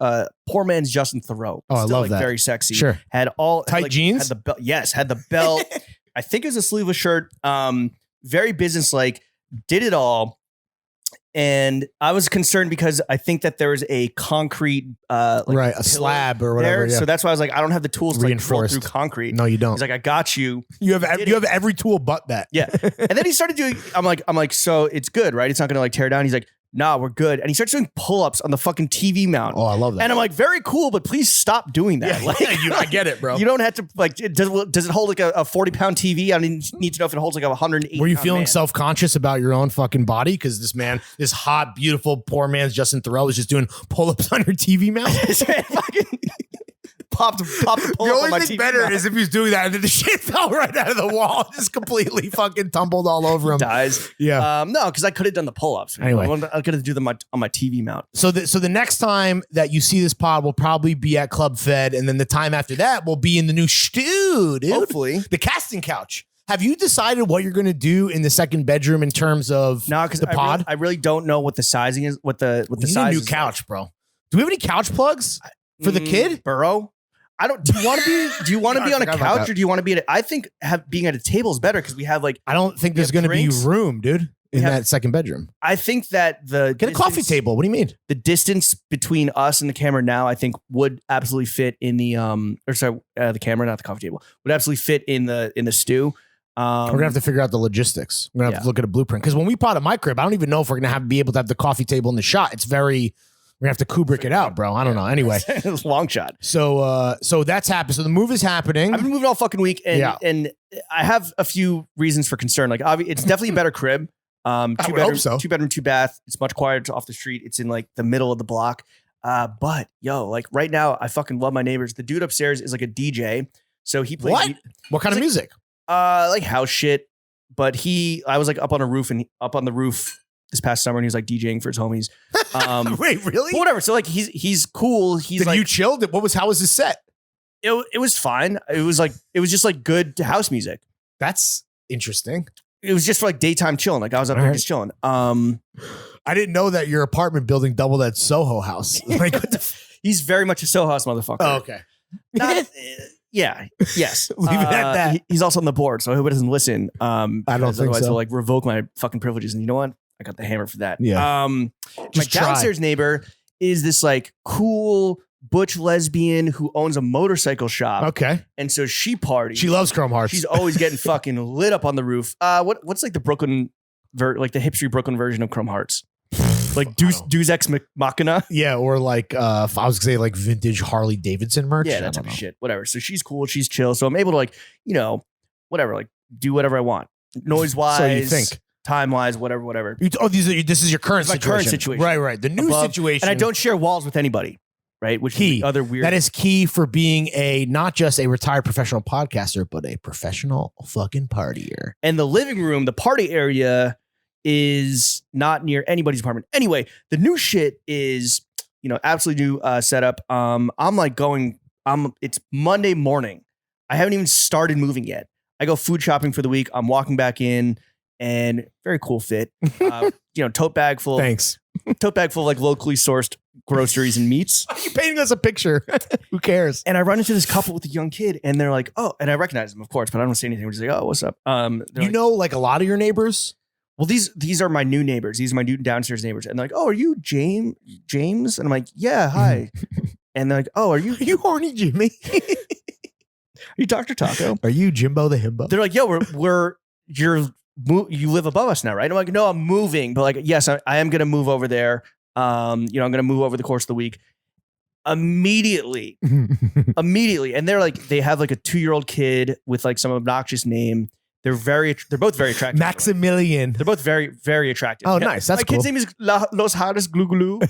Speaker 1: poor man's Justin Theroux.
Speaker 2: Oh, I love
Speaker 1: like
Speaker 2: that.
Speaker 1: Very sexy.
Speaker 2: Sure.
Speaker 1: Had all
Speaker 2: tight jeans.
Speaker 1: Had the belt. Yes, had the belt. I think it was a sleeveless shirt. Very businesslike. Did it all. And I was concerned because I think that there was a concrete,
Speaker 2: a slab or whatever.
Speaker 1: There, so that's why I was like, I don't have the tools to like roll through concrete.
Speaker 2: No, you don't.
Speaker 1: He's like, I got you.
Speaker 2: You have every tool but that.
Speaker 1: Yeah. And then he started doing. I'm like, so it's good, right? It's not gonna like tear down. He's like, nah, we're good. And he starts doing pull-ups on the fucking TV mount.
Speaker 2: Oh, I love that.
Speaker 1: And I'm like, very cool, but please stop doing that.
Speaker 2: Yeah, I get it, bro.
Speaker 1: You don't have to like. Does it hold like a 40-pound TV? I need to know if it holds like a 180.
Speaker 2: Were you feeling self-conscious about your own fucking body? Because this hot, beautiful, poor man's Justin Theroux is just doing pull-ups on your TV mount.
Speaker 1: Popped the pull
Speaker 2: the
Speaker 1: up
Speaker 2: only
Speaker 1: on my
Speaker 2: thing
Speaker 1: TV
Speaker 2: better
Speaker 1: mount.
Speaker 2: is if he's doing that and then the shit fell right out of the wall, just completely fucking tumbled all over him.
Speaker 1: Dies.
Speaker 2: Yeah.
Speaker 1: No, because I could have done the pull-ups.
Speaker 2: Anyway,
Speaker 1: I could have do them on my TV mount.
Speaker 2: So the next time that you see this pod will probably be at Club Fed, and then the time after that will be in the new stew, dude.
Speaker 1: Hopefully,
Speaker 2: the casting couch. Have you decided what you're going to do in the second bedroom in terms of the pod?
Speaker 1: I really don't know what the sizing is. What the size?
Speaker 2: Need a new couch, bro. Do we have any couch plugs for the kid?
Speaker 1: Burrow. I don't. Do you want to be on a couch or do you want to be at? I think being at a table is better because we have like.
Speaker 2: I don't think there's going to be room, dude, in that second bedroom.
Speaker 1: I think that get
Speaker 2: a coffee table. What do you mean?
Speaker 1: The distance between us and the camera now, I think, would absolutely fit in the the camera, not the coffee table, would absolutely fit in the stew.
Speaker 2: We're gonna have to figure out the logistics. We're gonna have to look at a blueprint because when we pot at my crib, I don't even know if we're gonna be able to have the coffee table in the shot. It's very. We're gonna have to Kubrick it out, bro. I don't know. Anyway,
Speaker 1: it's a long shot.
Speaker 2: So that's happened. So the move is happening.
Speaker 1: I've been moving all fucking week, and I have a few reasons for concern. Like, it's definitely a better crib. Two bedroom, 2 bath. It's much quieter off the street. It's in like the middle of the block. But yo, like right now, I fucking love my neighbors. The dude upstairs is like a DJ, so he plays.
Speaker 2: What kind of music?
Speaker 1: Like house shit. But I was like up on the roof this past summer, and he was like DJing for his homies.
Speaker 2: Wait, really?
Speaker 1: But whatever. So like he's cool. Did
Speaker 2: you chilled? How was his set?
Speaker 1: It was fine. It was just like good house music.
Speaker 2: That's interesting.
Speaker 1: It was just for like daytime chilling. Like I was up there just chilling.
Speaker 2: I didn't know that your apartment building doubled that Soho house. Like
Speaker 1: he's very much a Soho house motherfucker.
Speaker 2: Oh, okay.
Speaker 1: Yeah. Yes.
Speaker 2: Leave it at that.
Speaker 1: He's also on the board, so I hope he doesn't listen.
Speaker 2: I don't think
Speaker 1: otherwise
Speaker 2: so.
Speaker 1: He'll like revoke my fucking privileges. And you know what? I got the hammer for that.
Speaker 2: Yeah.
Speaker 1: My downstairs neighbor is this like cool butch lesbian who owns a motorcycle shop.
Speaker 2: Okay.
Speaker 1: And so she parties.
Speaker 2: She loves Chrome Hearts.
Speaker 1: She's always getting fucking lit up on the roof. What's like the Brooklyn, like the hipstery Brooklyn version of Chrome Hearts? Like Deus Ex Machina.
Speaker 2: Yeah, or like I was gonna say like vintage Harley Davidson merch.
Speaker 1: Yeah, that type of shit. Whatever. So she's cool. She's chill. So I'm able to like, whatever, like do whatever I want. Noise wise.
Speaker 2: So you think.
Speaker 1: Time wise, whatever.
Speaker 2: This is your current situation.
Speaker 1: My current situation.
Speaker 2: Right. The new situation.
Speaker 1: And I don't share walls with anybody. Right. Which is the other weird.
Speaker 2: That is key for being not just a retired professional podcaster, but a professional fucking partier.
Speaker 1: And the living room, the party area is not near anybody's apartment. Anyway, the new shit is, absolutely new setup. It's Monday morning. I haven't even started moving yet. I go food shopping for the week. I'm walking back in and very cool fit. Tote bag full.
Speaker 2: Thanks.
Speaker 1: Tote bag full of like locally sourced groceries and meats.
Speaker 2: Why are you painting us a picture? Who cares?
Speaker 1: And I run into this couple with a young kid and they're like, oh, and I recognize them, of course, but I don't say anything. We're just like, oh, what's up?
Speaker 2: Like a lot of your neighbors?
Speaker 1: Well, these are my new neighbors. These are my new downstairs neighbors. And they're like, oh, are you James? And I'm like, yeah, hi. And they're like, oh, are you
Speaker 2: horny Jimmy?
Speaker 1: Are you Dr. Taco?
Speaker 2: Are you Jimbo the Himbo?
Speaker 1: They're like, yo, you live above us now, right? I'm like, no, I'm moving. But like, yes, I am going to move over there. I'm going to move over the course of the week. Immediately. And they're like, they have like a 2-year-old kid with like some obnoxious name. They're both very attractive.
Speaker 2: Maximilian.
Speaker 1: They're both very, very attractive.
Speaker 2: Oh, nice. That's
Speaker 1: my
Speaker 2: cool.
Speaker 1: kid's name is Los Hadas Glue Glue.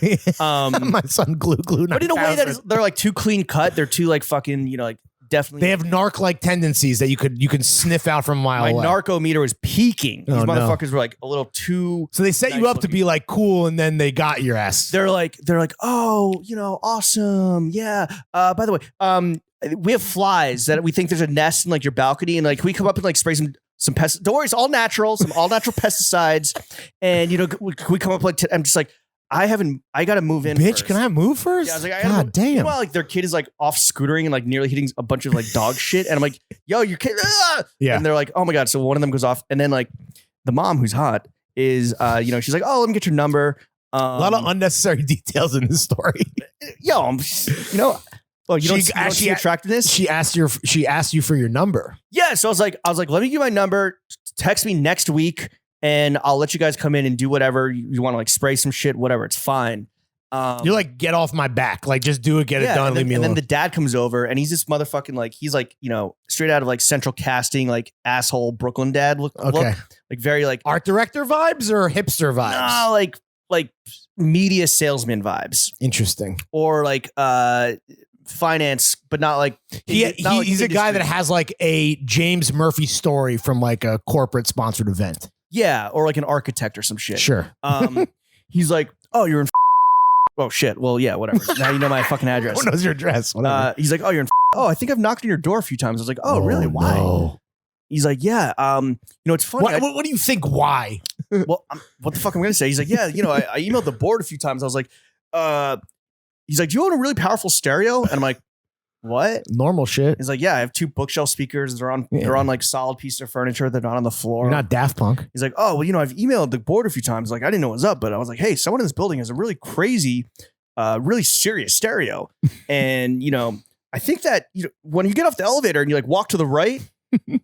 Speaker 2: My son Glue Glue.
Speaker 1: But in a way that is, they're like too clean cut. They're too like fucking, like definitely.
Speaker 2: They have narc-like tendencies that you can sniff out from a mile away.
Speaker 1: My narco meter was peaking. These motherfuckers were like a little too.
Speaker 2: So they set you up to be like cool, and then they got your ass.
Speaker 1: They're like, oh, awesome, yeah. By the way, we have flies that we think there's a nest in like your balcony, and like we come up and like spray some pest. Don't worry, it's all natural. Some all natural pesticides, and we come up like I'm just like. I got to move in.
Speaker 2: Bitch,
Speaker 1: first.
Speaker 2: can I move first?
Speaker 1: Yeah, I was like,
Speaker 2: God damn.
Speaker 1: Meanwhile, like their kid is like off scootering and like nearly hitting a bunch of like dog shit. And I'm like, yo, your kid. Ah! Yeah. And they're like, oh my God. So one of them goes off. And then like the mom who's hot is, she's like, oh, let me get your number. A
Speaker 2: lot of unnecessary details in this story.
Speaker 1: Well, you don't see attractiveness.
Speaker 2: She asked you for your number.
Speaker 1: Yeah. So I was like, let me give you my number. Text me next week. And I'll let you guys come in and do whatever you want to, like spray some shit, whatever. It's fine.
Speaker 2: You're like, get off my back. Like, just do it, get it done, leave me alone.
Speaker 1: And then the dad comes over and he's this motherfucking like, he's like, straight out of like Central Casting, like asshole Brooklyn dad look. Like very like
Speaker 2: art director vibes or hipster vibes?
Speaker 1: No, like media salesman vibes.
Speaker 2: Interesting.
Speaker 1: Or like finance, but not like
Speaker 2: he's a guy that has like a James Murphy story from like a corporate sponsored event.
Speaker 1: Yeah, or like an architect or some shit.
Speaker 2: Sure.
Speaker 1: He's like, oh, you're in. Oh shit. Well, yeah, whatever. Now you know my fucking address.
Speaker 2: Who knows your address? Whatever.
Speaker 1: He's like, oh, you're in. Oh, I think I've knocked on your door a few times. I was like, oh really? Why? No. He's like, yeah. It's funny.
Speaker 2: What do you think? Why?
Speaker 1: Well, what the fuck am I gonna say? He's like, yeah. I emailed the board a few times. I was like, he's like, do you own a really powerful stereo? And I'm like, what?
Speaker 2: Normal shit.
Speaker 1: He's like, yeah, I have 2 bookshelf speakers. They're on like solid pieces of furniture. They're not on the floor.
Speaker 2: You're not Daft Punk.
Speaker 1: He's like, oh, well, I've emailed the board a few times. Like, I didn't know what was up, but I was like, hey, someone in this building has a really crazy, really serious stereo. And, I think that when you get off the elevator and you like walk to the right,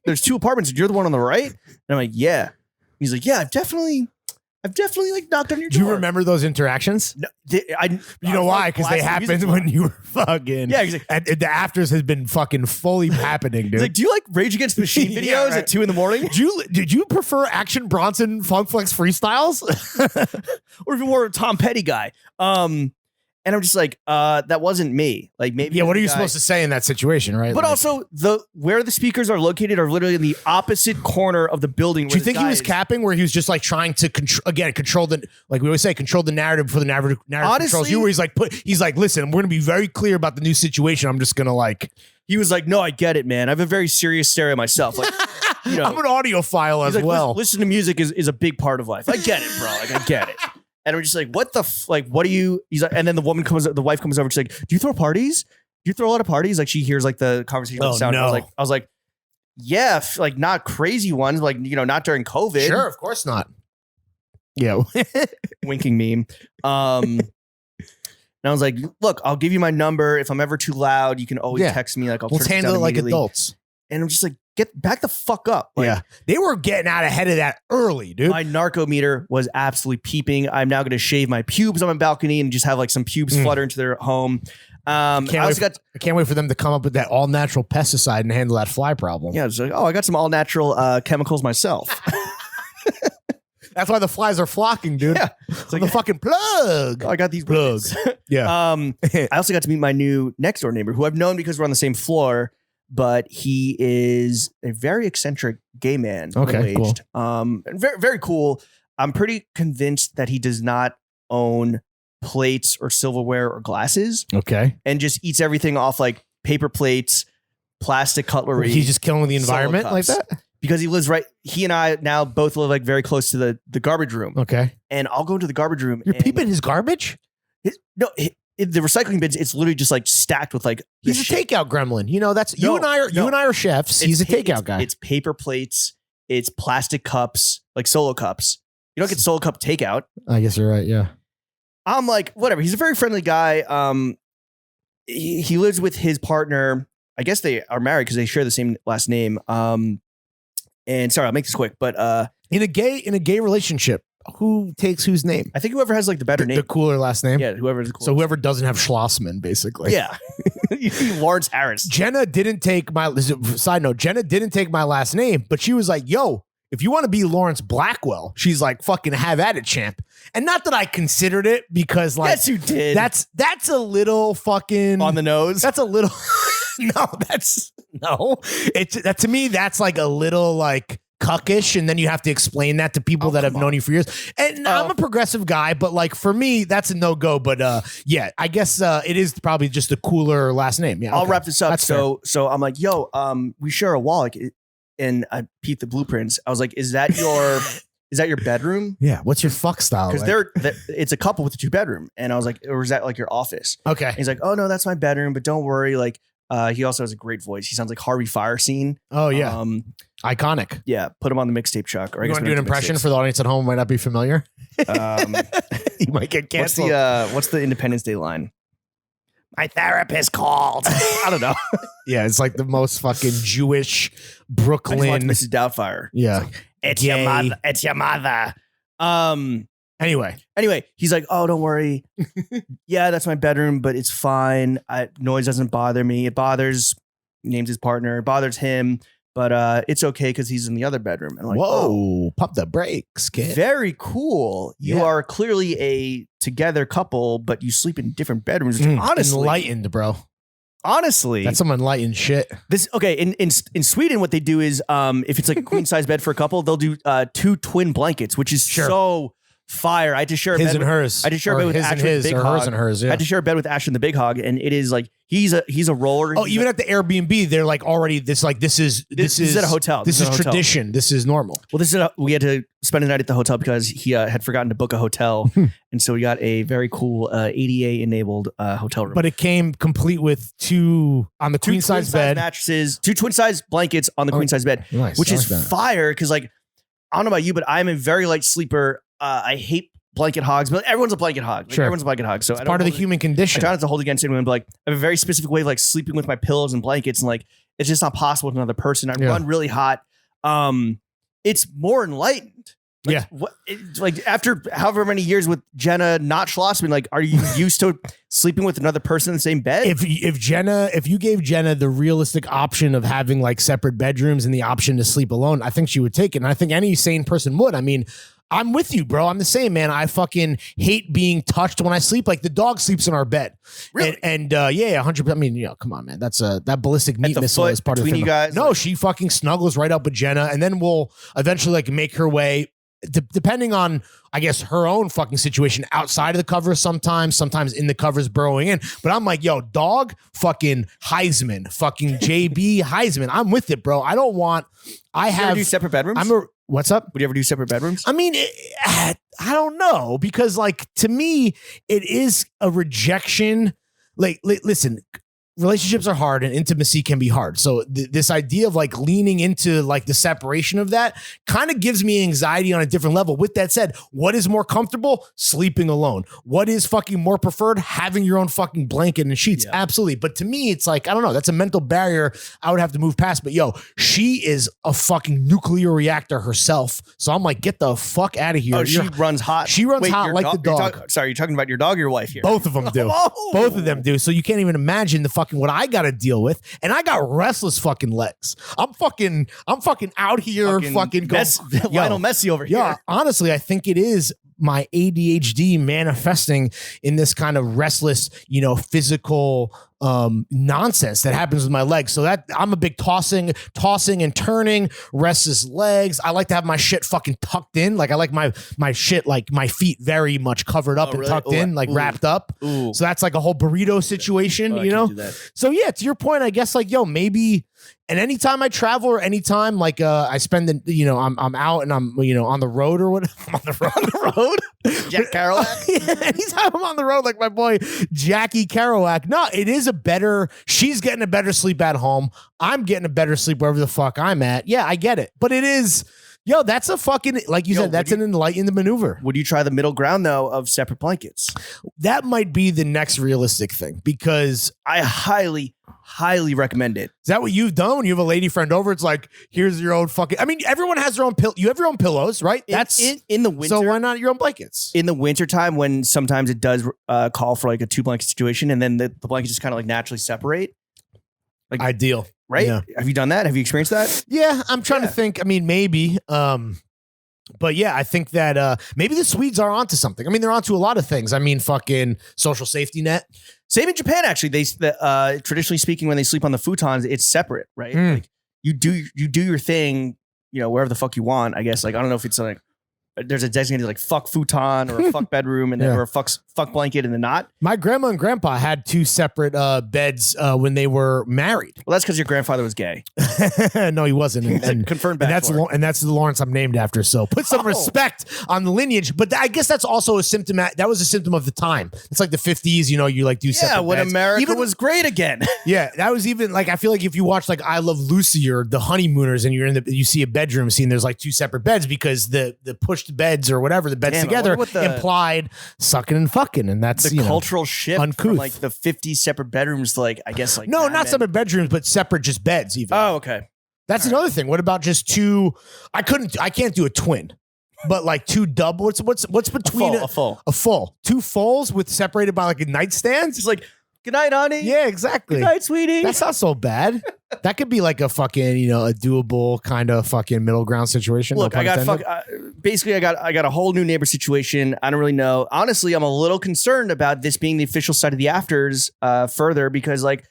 Speaker 1: there's 2 apartments and you're the one on the right. And I'm like, yeah. He's like, yeah, I've definitely like knocked on your door.
Speaker 2: Do you remember those interactions?
Speaker 1: No,
Speaker 2: you know why? Because they happened when you were fucking. Yeah, exactly. And the afters has been fucking fully happening, dude.
Speaker 1: Like, do you like Rage Against the Machine videos at 2 a.m?
Speaker 2: Did you prefer Action Bronson Funk Flex freestyles,
Speaker 1: or if you were a Tom Petty guy? And I'm just like, that wasn't me. Like maybe.
Speaker 2: Yeah, what are you supposed to say in that situation, right?
Speaker 1: But also where the speakers are located are literally in the opposite corner of the building.
Speaker 2: Do you think he was capping, where he was just like trying to control the, like we always say, control the narrative before the narrative controls you? Where he's like, listen, we're gonna be very clear about the new situation. I'm just gonna like.
Speaker 1: He was like, no, I get it, man. I have a very serious stereo myself. Like,
Speaker 2: I'm an audiophile as well.
Speaker 1: Listen to music is a big part of life. I get it, bro. Like, I get it. And we're just like, what what do you, he's like, and then the wife comes over. She's like, do you throw parties? Do you throw a lot of parties? Like she hears like the conversation on the sound.
Speaker 2: No.
Speaker 1: I was like, yeah, like not crazy ones, like, not during COVID.
Speaker 2: Sure. Of course not. Yeah.
Speaker 1: Winking meme. And I was like, look, I'll give you my number. If I'm ever too loud, you can always text me. Like,
Speaker 2: let's handle it like adults.
Speaker 1: And I'm just like, get back the fuck up. Like,
Speaker 2: they were getting out ahead of that early, dude.
Speaker 1: My narco meter was absolutely peeping. I'm now going to shave my pubes on my balcony and just have like some pubes flutter into their home. I
Speaker 2: can't wait for them to come up with that all natural pesticide and handle that fly problem.
Speaker 1: Yeah, it's like, I got some all natural chemicals myself.
Speaker 2: That's why the flies are flocking, dude. Yeah. It's like the fucking plug.
Speaker 1: I got these plugs.
Speaker 2: Yeah.
Speaker 1: I also got to meet my new next door neighbor, who I've known because we're on the same floor. But he is a very eccentric gay man.
Speaker 2: Okay,
Speaker 1: middle-aged. Cool. And very, very cool. I'm pretty convinced that he does not own plates or silverware or glasses.
Speaker 2: Okay.
Speaker 1: And just eats everything off like paper plates, plastic cutlery.
Speaker 2: He's just killing the environment like that?
Speaker 1: Because he and I now both live like very close to the garbage room.
Speaker 2: Okay.
Speaker 1: And I'll go into the garbage room.
Speaker 2: You're peeping his garbage?
Speaker 1: The recycling bins, it's literally just like stacked with like
Speaker 2: he's a takeout gremlin. You know, you and I are chefs. He's a takeout guy.
Speaker 1: It's paper plates, it's plastic cups, like solo cups. You don't get solo cup takeout.
Speaker 2: I guess you're right, yeah.
Speaker 1: I'm like, whatever. He's a very friendly guy. He lives with his partner. I guess they are married because they share the same last name. And sorry, I'll make this quick, but
Speaker 2: in a gay relationship, who takes whose name?
Speaker 1: I think whoever has like the better name,
Speaker 2: the cooler last name.
Speaker 1: Yeah, whoever.
Speaker 2: So whoever doesn't have Schlossman, basically.
Speaker 1: Yeah, Lawrence Harris.
Speaker 2: Jenna didn't take my side note. Jenna didn't take my last name, but she was like, "Yo, if you want to be Lawrence Blackwell," she's like, "Fucking have at it, champ." And not that I considered it because, like,
Speaker 1: yes, you did.
Speaker 2: That's a little fucking
Speaker 1: on the nose.
Speaker 2: That's a little. No. It's that to me. That's like a little like cuckish, and then you have to explain that to people that have known you for years. And I'm a progressive guy, but like for me, that's a no go. But yeah, I guess it is probably just a cooler last name. Yeah,
Speaker 1: I'll wrap this up.
Speaker 2: That's
Speaker 1: so I'm like, yo, we share a wall, like, and I peeped the blueprints. I was like, is that your bedroom?
Speaker 2: Yeah. What's your fuck style?
Speaker 1: Because it's a couple with a 2-bedroom, and I was like, or is that like your office?
Speaker 2: Okay.
Speaker 1: And he's like, oh no, that's my bedroom, but don't worry, like. He also has a great voice. He sounds like Harvey Fierstein.
Speaker 2: Oh yeah, iconic.
Speaker 1: Yeah, put him on the mixtape, Chuck. Or
Speaker 2: you want to do an impression for the audience at home? Might not be familiar. You might get canceled.
Speaker 1: What's the Independence Day line? My therapist called. I don't know.
Speaker 2: Yeah, it's like the most fucking Jewish Brooklyn.
Speaker 1: Mrs. Doubtfire.
Speaker 2: Yeah,
Speaker 1: it's your mother. It's your mother.
Speaker 2: Anyway,
Speaker 1: he's like, oh, don't worry. Yeah, that's my bedroom, but it's fine. Noise doesn't bother me. It names his partner. It bothers him, but it's okay because he's in the other bedroom. And I'm like,
Speaker 2: whoa, pop the brakes, kid.
Speaker 1: Very cool. You are clearly a together couple, but you sleep in different bedrooms. Honestly,
Speaker 2: enlightened, bro.
Speaker 1: Honestly,
Speaker 2: that's some enlightened shit.
Speaker 1: In Sweden, what they do is, if it's like a queen size bed for a couple, they'll do 2 twin blankets, which is so fire. I had to share a bed with hers. I had to share a bed with Ash and the Big Hog.
Speaker 2: Hers and hers. Yeah.
Speaker 1: I had to share a bed with Ash and the Big Hog, and it is like he's a roller.
Speaker 2: Oh, even at the Airbnb, they're like already this is
Speaker 1: at a hotel.
Speaker 2: This is tradition. This is normal.
Speaker 1: Well, we had to spend a night at the hotel because he had forgotten to book a hotel, and so we got a very cool ADA enabled hotel room.
Speaker 2: But it came complete with 2 on the queen size bed
Speaker 1: mattresses, 2 twin size blankets on the queen size bed,
Speaker 2: nice.
Speaker 1: Which is fire because like I don't know about you, but I'm a very light sleeper. I hate blanket hogs, but everyone's a blanket hog. Like, everyone's a blanket hog. So
Speaker 2: it's part of the human condition.
Speaker 1: I try not to hold against anyone, but like I have a very specific way of like sleeping with my pillows and blankets, and like it's just not possible with another person. I run really hot. It's more enlightened. Like, like after however many years with Jenna, not Schlossman, like, are you used to sleeping with another person in the same bed?
Speaker 2: If you gave Jenna the realistic option of having like separate bedrooms and the option to sleep alone, I think she would take it. And I think any sane person would. I mean, I'm with you, bro. I'm the same, man. I fucking hate being touched when I sleep. Like the dog sleeps in our bed. Really? And 100%. I mean, come on, man. That's that ballistic meat missile is part of the thing.
Speaker 1: You guys,
Speaker 2: no, she fucking snuggles right up with Jenna, and then we'll eventually like make her way. Depending on, I guess, her own fucking situation outside of the covers sometimes in the covers burrowing in. But I'm like, yo, dog, fucking Heisman, fucking JB Heisman. I'm with it, bro. I don't want, I have. You
Speaker 1: ever do separate bedrooms?
Speaker 2: What's up?
Speaker 1: Would you ever do separate bedrooms?
Speaker 2: I mean, I don't know, because like to me, it is a rejection. Like, listen, relationships are hard and intimacy can be hard. So this idea of like leaning into like the separation of that kind of gives me anxiety on a different level. With that said, what is more comfortable? Sleeping alone. What is fucking more preferred? Having your own fucking blanket and sheets. Yeah. Absolutely. But to me, it's like, I don't know. That's a mental barrier I would have to move past. But yo, she is a fucking nuclear reactor herself. So I'm like, get the fuck out of here.
Speaker 1: Oh, she runs hot.
Speaker 2: She runs hot like the dog.
Speaker 1: Sorry, you're talking about your dog or your wife here?
Speaker 2: Both of them do. Oh. Both of them do. So you can't even imagine the fucking what I got to deal with, and I got restless fucking legs. I'm fucking out here fucking going
Speaker 1: Lionel Messi over here.
Speaker 2: Yeah, honestly, I think it is my ADHD manifesting in this kind of restless, physical nonsense that happens with my legs. So that I'm a big tossing and turning, restless legs. I like to have my shit fucking tucked in. Like I like my shit, like my feet very much covered up and
Speaker 1: really?
Speaker 2: tucked in, like wrapped up.
Speaker 1: Ooh.
Speaker 2: So that's like a whole burrito situation, you know? So yeah, to your point, I guess like, yo, maybe. And anytime I travel or anytime like I spend the, you know, I'm out and I'm, you know, on the road or what, I'm on the road.
Speaker 1: Jack Kerouac.
Speaker 2: Yeah, anytime I'm on the road, like my boy Jackie Kerouac. No, it is she's getting a better sleep at home. I'm getting a better sleep wherever the fuck I'm at. Yeah, I get it. But it is, yo, that's a fucking, like you said, that's an enlightened maneuver.
Speaker 1: Would you try the middle ground though of separate blankets?
Speaker 2: That might be the next realistic thing because
Speaker 1: I highly recommend it.
Speaker 2: Is that what you've done when you have a lady friend over? It's like, here's your own fucking, I mean, everyone has their own you have your own pillows, right?
Speaker 1: That's in the winter.
Speaker 2: So why not your own blankets?
Speaker 1: In the winter time when sometimes it does call for like a 2-blanket situation and then the blankets just kind of like naturally separate. Like
Speaker 2: ideal.
Speaker 1: Right?
Speaker 2: Yeah.
Speaker 1: Have you done that? Have you experienced that?
Speaker 2: Yeah, I'm trying to think. I mean, maybe. But yeah, I think that maybe the Swedes are onto something. I mean, they're onto a lot of things. I mean, fucking social safety net.
Speaker 1: Same in Japan, actually. They traditionally speaking, when they sleep on the futons, it's separate, right? Like you do your thing, you know, wherever the fuck you want. I guess. Like I don't know if it's like there's a designated like fuck futon or a fuck bedroom and then or a fuck blanket and then not.
Speaker 2: My grandma and grandpa had 2 separate beds when they were married.
Speaker 1: Well, that's because your grandfather was gay.
Speaker 2: No, he wasn't. And
Speaker 1: confirmed
Speaker 2: bachelor. And that's the Lawrence I'm named after. So put some respect on the lineage. But I guess that's also a symptom. That was a symptom of the time. It's like the 50s. You know, you like do separate
Speaker 1: when
Speaker 2: beds.
Speaker 1: America was great again.
Speaker 2: Yeah, that was even like I feel like if you watch like I Love Lucy or The Honeymooners and you see a bedroom scene, there's like 2 separate beds because the pushed beds or whatever the beds together implied sucking and fucking, and that's
Speaker 1: the cultural shift
Speaker 2: uncouth.
Speaker 1: From like the 50 separate bedrooms to like I guess like
Speaker 2: no, not separate bedrooms, but separate just beds even.
Speaker 1: Oh, okay.
Speaker 2: That's another thing. What about just 2? I can't do a twin, but like 2 double. What's between
Speaker 1: a full
Speaker 2: 2 fulls with separated by like a nightstand?
Speaker 1: It's like good night, honey.
Speaker 2: Yeah, exactly.
Speaker 1: Good night, sweetie.
Speaker 2: That's not so bad. That could be like a fucking, you know, a doable kind of fucking middle ground situation.
Speaker 1: Look, I got basically I got a whole new neighbor situation. I don't really know. Honestly, I'm a little concerned about this being the official site of the afters further because like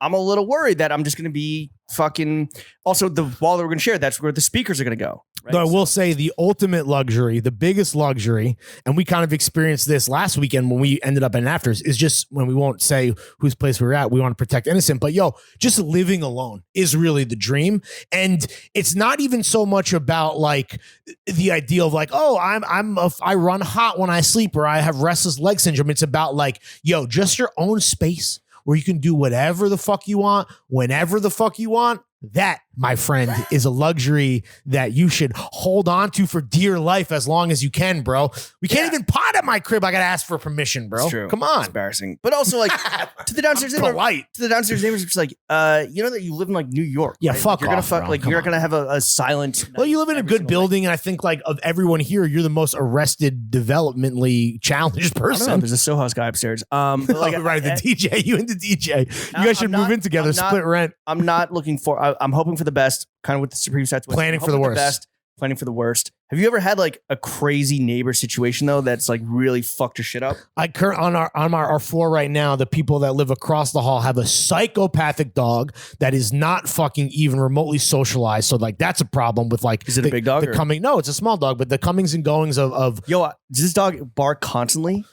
Speaker 1: I'm a little worried that I'm just going to be fucking. Also, the wall that we're going to share, that's where the speakers are going to go. Right?
Speaker 2: Though I will say the ultimate luxury, the biggest luxury, and we kind of experienced this last weekend when we ended up in afters, is just when we won't say whose place we were at. We want to protect innocent, but yo, just living alone is really the dream. And it's not even so much about like the idea of like, oh, I run hot when I sleep or I have restless leg syndrome. It's about like, yo, just your own space where you can do whatever the fuck you want, whenever the fuck you want. That, my friend, is a luxury that you should hold on to for dear life as long as you can, bro. We can't even pot at my crib. I got to ask for permission, bro.
Speaker 1: It's true.
Speaker 2: Come on.
Speaker 1: It's embarrassing. But also, like, to the downstairs neighbors, it's like, you know that you live in, like, New York.
Speaker 2: Yeah,
Speaker 1: right?
Speaker 2: fuck
Speaker 1: like, you're
Speaker 2: off,
Speaker 1: gonna fuck,
Speaker 2: bro.
Speaker 1: like,
Speaker 2: Come
Speaker 1: you're
Speaker 2: on.
Speaker 1: going to have a silent.
Speaker 2: Well, you live in a good building, and I think, like, of everyone here, you're the most arrested, developmentally challenged person.
Speaker 1: There's a Soho House guy upstairs. But like,
Speaker 2: right, the DJ. You and the DJ. You guys should move in together, split rent.
Speaker 1: I'm not looking for, I'm hoping for the best. Kind of with the Supreme South2West.
Speaker 2: Planning for the worst.
Speaker 1: Planning for the worst. Have you ever had like a crazy neighbor situation though that's like really fucked your shit up?
Speaker 2: On our floor right now, the people that live across the hall have a psychopathic dog that is not fucking even remotely socialized. So like that's a problem with like.
Speaker 1: Is it a big dog?
Speaker 2: No, it's a small dog, but the comings and goings of
Speaker 1: yo, does this dog bark constantly?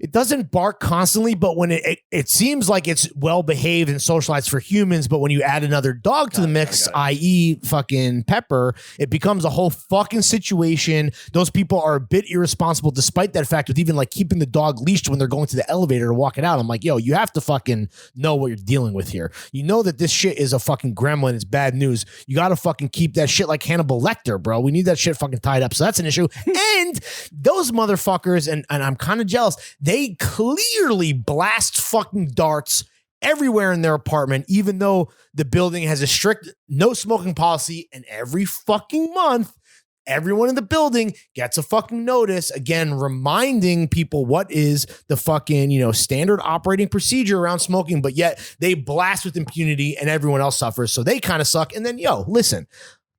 Speaker 2: It doesn't bark constantly, but when it seems like it's well behaved and socialized for humans, but when you add another dog to the mix, i.e. fucking Pepper, it becomes a whole fucking situation. Those people are a bit irresponsible despite that fact with even like keeping the dog leashed when they're going to the elevator to walk it out. I'm like, yo, you have to fucking know what you're dealing with here. You know that this shit is a fucking gremlin. It's bad news. You got to fucking keep that shit like Hannibal Lecter, bro. We need that shit fucking tied up. So that's an issue. And those motherfuckers, and I'm kind of jealous, they clearly blast fucking darts everywhere in their apartment, even though the building has a strict no smoking policy. And every fucking month, everyone in the building gets a fucking notice, again, reminding people what is the fucking, you know, standard operating procedure around smoking. But yet they blast with impunity and everyone else suffers. So they kind of suck. And then, yo, listen,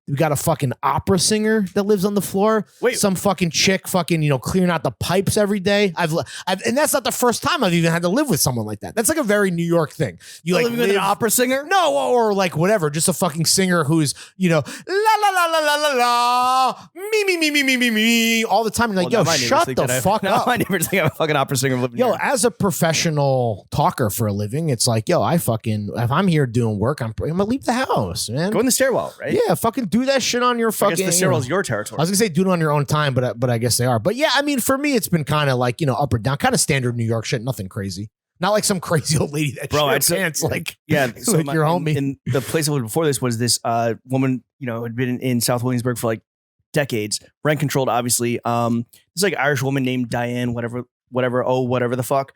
Speaker 2: We got a fucking opera singer that lives on the floor.
Speaker 1: Wait.
Speaker 2: Some fucking chick fucking, clearing out the pipes every day. I've and that's not the first time I've even had to live with someone like that. That's like a very New York thing. You like
Speaker 1: living with an opera singer?
Speaker 2: No, or like whatever, just a fucking singer who's, la la la la la la la, me all the time. You're like, yo, shut the fuck up.
Speaker 1: My neighbors think I'm a fucking opera singer living here.
Speaker 2: As a professional talker for a living, it's like, if I'm here doing work, I'm gonna leave the house, man.
Speaker 1: Go in the stairwell, right?
Speaker 2: Yeah, fucking do that shit on your fucking.
Speaker 1: I guess the stairwell's your territory.
Speaker 2: I was gonna say do it on your own time, but I guess they are. But yeah, I mean, for me, it's been kind of like up or down, kind of standard New York shit, nothing crazy. Not like some crazy old lady that shit her pants like
Speaker 1: so
Speaker 2: like your homie.
Speaker 1: In the place I lived before this was this woman, had been in South Williamsburg for like decades, rent controlled, obviously. This like Irish woman named Diane, whatever the fuck.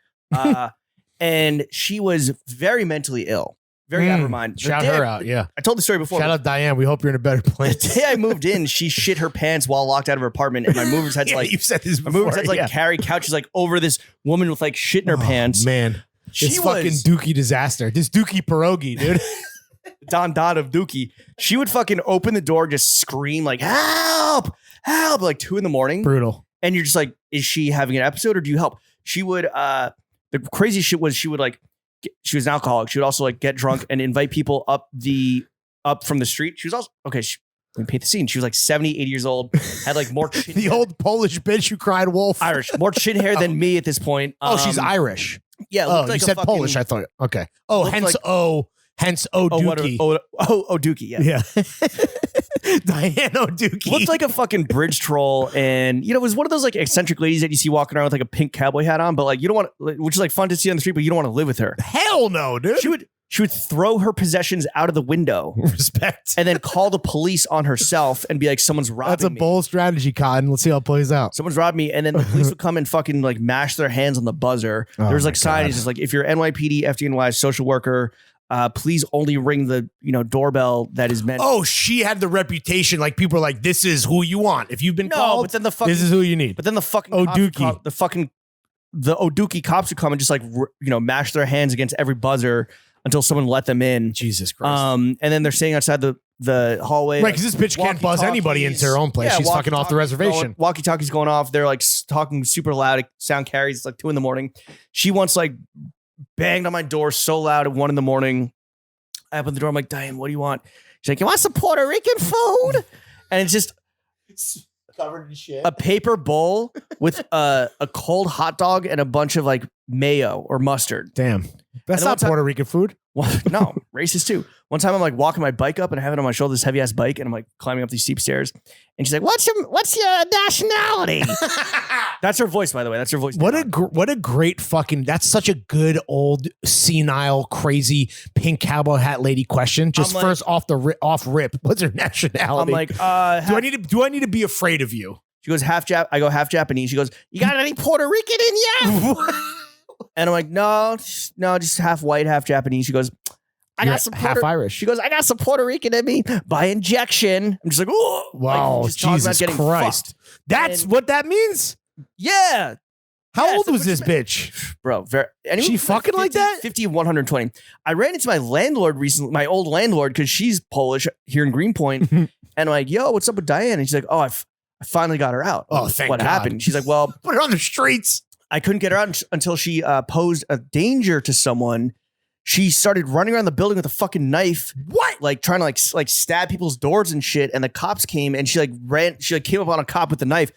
Speaker 1: And she was very mentally ill. Very out of her mind.
Speaker 2: Shout her out, yeah.
Speaker 1: I told the story before.
Speaker 2: Shout out Diane. We hope you're in a better place.
Speaker 1: The day I moved in, she shit her pants while locked out of her apartment, and my movers had to
Speaker 2: you've said this before.
Speaker 1: My movers had to carry couches like over this woman with like shit in her pants.
Speaker 2: Man,
Speaker 1: She
Speaker 2: fucking
Speaker 1: was
Speaker 2: Dookie disaster. This Dookie Pierogi, dude.
Speaker 1: Don of Dookie. She would fucking open the door, just scream like help, like 2 a.m.
Speaker 2: Brutal.
Speaker 1: And you're just like, is she having an episode or do you help? She would. The crazy shit was she would like. She was an alcoholic. She would also like get drunk and invite people up from the street. She was also let me paint the scene. She was like 70, 80 years old, had like more chin
Speaker 2: the old Polish bitch who cried wolf.
Speaker 1: Irish, more chin hair than me at this point.
Speaker 2: She's Irish.
Speaker 1: Yeah.
Speaker 2: Like you said Polish. I thought. Okay. Hence Dookie.
Speaker 1: Dookie. Yeah.
Speaker 2: Diane O'Dookie.
Speaker 1: Looked like a fucking bridge troll, and it was one of those like eccentric ladies that you see walking around with like a pink cowboy hat on, but like you don't want, which is like fun to see on the street, but you don't want to live with her.
Speaker 2: Hell no, dude.
Speaker 1: She would throw her possessions out of the window,
Speaker 2: respect,
Speaker 1: and then call the police on herself and be like, "Someone's robbing me."
Speaker 2: That's a bold strategy, Cotton. Let's see how it plays out.
Speaker 1: Someone's robbed me, and then the police would come and fucking like mash their hands on the buzzer. There was like signs just like, if you're NYPD, FDNY, social worker. Please only ring the doorbell that is meant.
Speaker 2: Oh, she had the reputation. Like people are like, this is who you want. If you've been called,
Speaker 1: but then
Speaker 2: this is who you need.
Speaker 1: But then the fucking
Speaker 2: O'Dookie,
Speaker 1: the O'Dookie cops would come and just like mash their hands against every buzzer until someone let them in.
Speaker 2: Jesus Christ.
Speaker 1: And then they're staying outside the hallway.
Speaker 2: Right, because this bitch can't buzz anybody into her own place. She's fucking off the reservation.
Speaker 1: Walkie-talkies going off. They're like talking super loud. Sound carries. It's like 2 a.m. She once like banged on my door so loud at 1 a.m. I opened the door. I'm like, Diane, what do you want? She's like, you want some Puerto Rican food? And it's just
Speaker 2: covered in shit.
Speaker 1: A paper bowl with a cold hot dog and a bunch of like mayo or mustard.
Speaker 2: Damn. That's not Puerto Rican food.
Speaker 1: Well, no, racist too. One time I'm like walking my bike up and I have it on my shoulder, this heavy ass bike, and I'm like climbing up these steep stairs. And she's like, what's your nationality? That's her voice, by the way. That's her voice.
Speaker 2: What a great fucking, that's such a good old senile, crazy pink cowboy hat lady question. Just
Speaker 1: like,
Speaker 2: first off rip. What's her nationality?
Speaker 1: I'm like,
Speaker 2: do I need to be afraid of you?
Speaker 1: She goes half I go half Japanese. She goes, you got any Puerto Rican in you? And I'm like, no, just half white, half Japanese. She goes, I got some
Speaker 2: half Irish.
Speaker 1: She goes, I got some Puerto Rican in me by injection. I'm just like, oh,
Speaker 2: wow,
Speaker 1: like,
Speaker 2: Jesus Christ. That's what that means?
Speaker 1: Yeah.
Speaker 2: How old was this bitch?
Speaker 1: Bro,
Speaker 2: she fucking
Speaker 1: 50,
Speaker 2: like that?
Speaker 1: 50, 120. I ran into my landlord recently, my old landlord, because she's Polish here in Greenpoint. And I'm like, yo, what's up with Diane? And she's like, oh, I finally got her out.
Speaker 2: Oh, thank God.
Speaker 1: What happened? She's like, well,
Speaker 2: put her on the streets.
Speaker 1: I couldn't get her out until she posed a danger to someone. She started running around the building with a fucking knife.
Speaker 2: What?
Speaker 1: Like trying to like stab people's doors and shit. And the cops came and she came up on a cop with a knife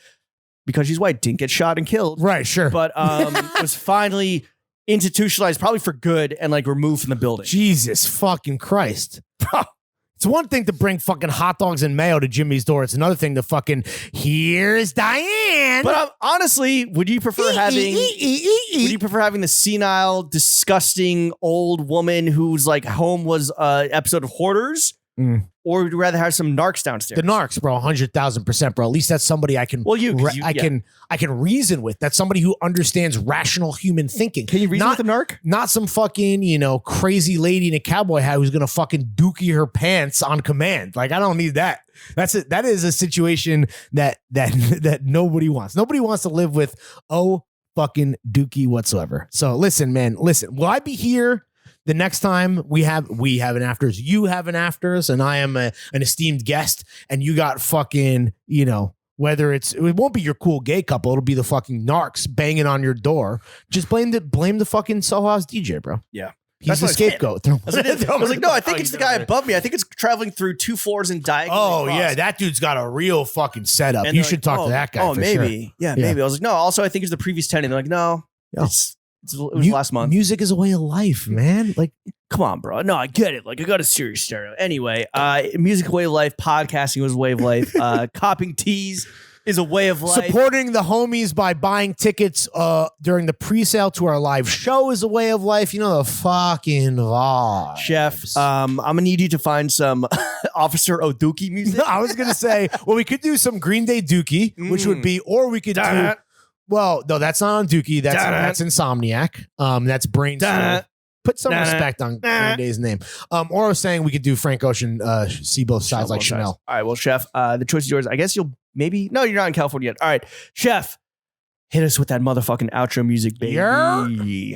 Speaker 1: because she's white, didn't get shot and killed.
Speaker 2: Right, sure.
Speaker 1: But was finally institutionalized, probably for good, and like removed from the building.
Speaker 2: Jesus fucking Christ. It's one thing to bring fucking hot dogs and mayo to Jimmy's door. It's another thing to fucking, here's Diane.
Speaker 1: But honestly, would you prefer having the senile, disgusting old woman whose like home was an episode of Hoarders? Or would you rather have some narcs downstairs?
Speaker 2: The narcs, bro, 100,000%, bro. At least that's somebody I can.
Speaker 1: Well,
Speaker 2: I can reason with. That's somebody who understands rational human thinking.
Speaker 1: Can you reason with a narc?
Speaker 2: Not some fucking crazy lady in a cowboy hat who's gonna fucking dookie her pants on command. Like I don't need that. That's it. That is a situation that nobody wants. Nobody wants to live with. Oh, fucking dookie whatsoever. So listen, man. Listen. Will I be here the next time we have an afters, you have an afters, and I am an esteemed guest, and you got fucking, you know, whether it won't be your cool gay couple, it'll be the fucking narcs banging on your door. Just blame the fucking Soho House DJ, bro.
Speaker 1: Yeah.
Speaker 2: He's the scapegoat.
Speaker 1: I was like, no, I think it's the guy above me. I think it's traveling through 2 floors and diagonally.
Speaker 2: Oh,
Speaker 1: across.
Speaker 2: Yeah. That dude's got a real fucking setup.
Speaker 1: And
Speaker 2: You
Speaker 1: they're
Speaker 2: should
Speaker 1: like,
Speaker 2: talk to that guy.
Speaker 1: Oh,
Speaker 2: for
Speaker 1: maybe.
Speaker 2: Sure.
Speaker 1: Yeah, maybe. I was like, no, also, I think it's the previous tenant. They're like, no,
Speaker 2: Yeah.
Speaker 1: it was last month.
Speaker 2: Music is a way of life, man. Like,
Speaker 1: Come on, bro. No, I get it. Like, I got a serious stereo. Anyway, music way of life. Podcasting was a way of life. Copping teas is a way of life.
Speaker 2: supporting the homies by buying tickets during the pre-sale to our live show is a way of life. You know, the fucking vibes.
Speaker 1: Chef, I'm gonna need you to find some Officer Dookie music.
Speaker 2: No, I was gonna say, well, we could do some Green Day Dookie, which would be, or we could do. Well, no, that's not on Dookie. That's Insomniac. That's Brainstorm. Put some respect on Green Day's name. Or I was saying we could do Frank Ocean, See Both Sides like Chanel.
Speaker 1: All right, well, Chef, the choice is yours. I guess you'll maybe. No, you're not in California yet. All right, Chef, hit us with that motherfucking outro music, baby.
Speaker 2: Yeah.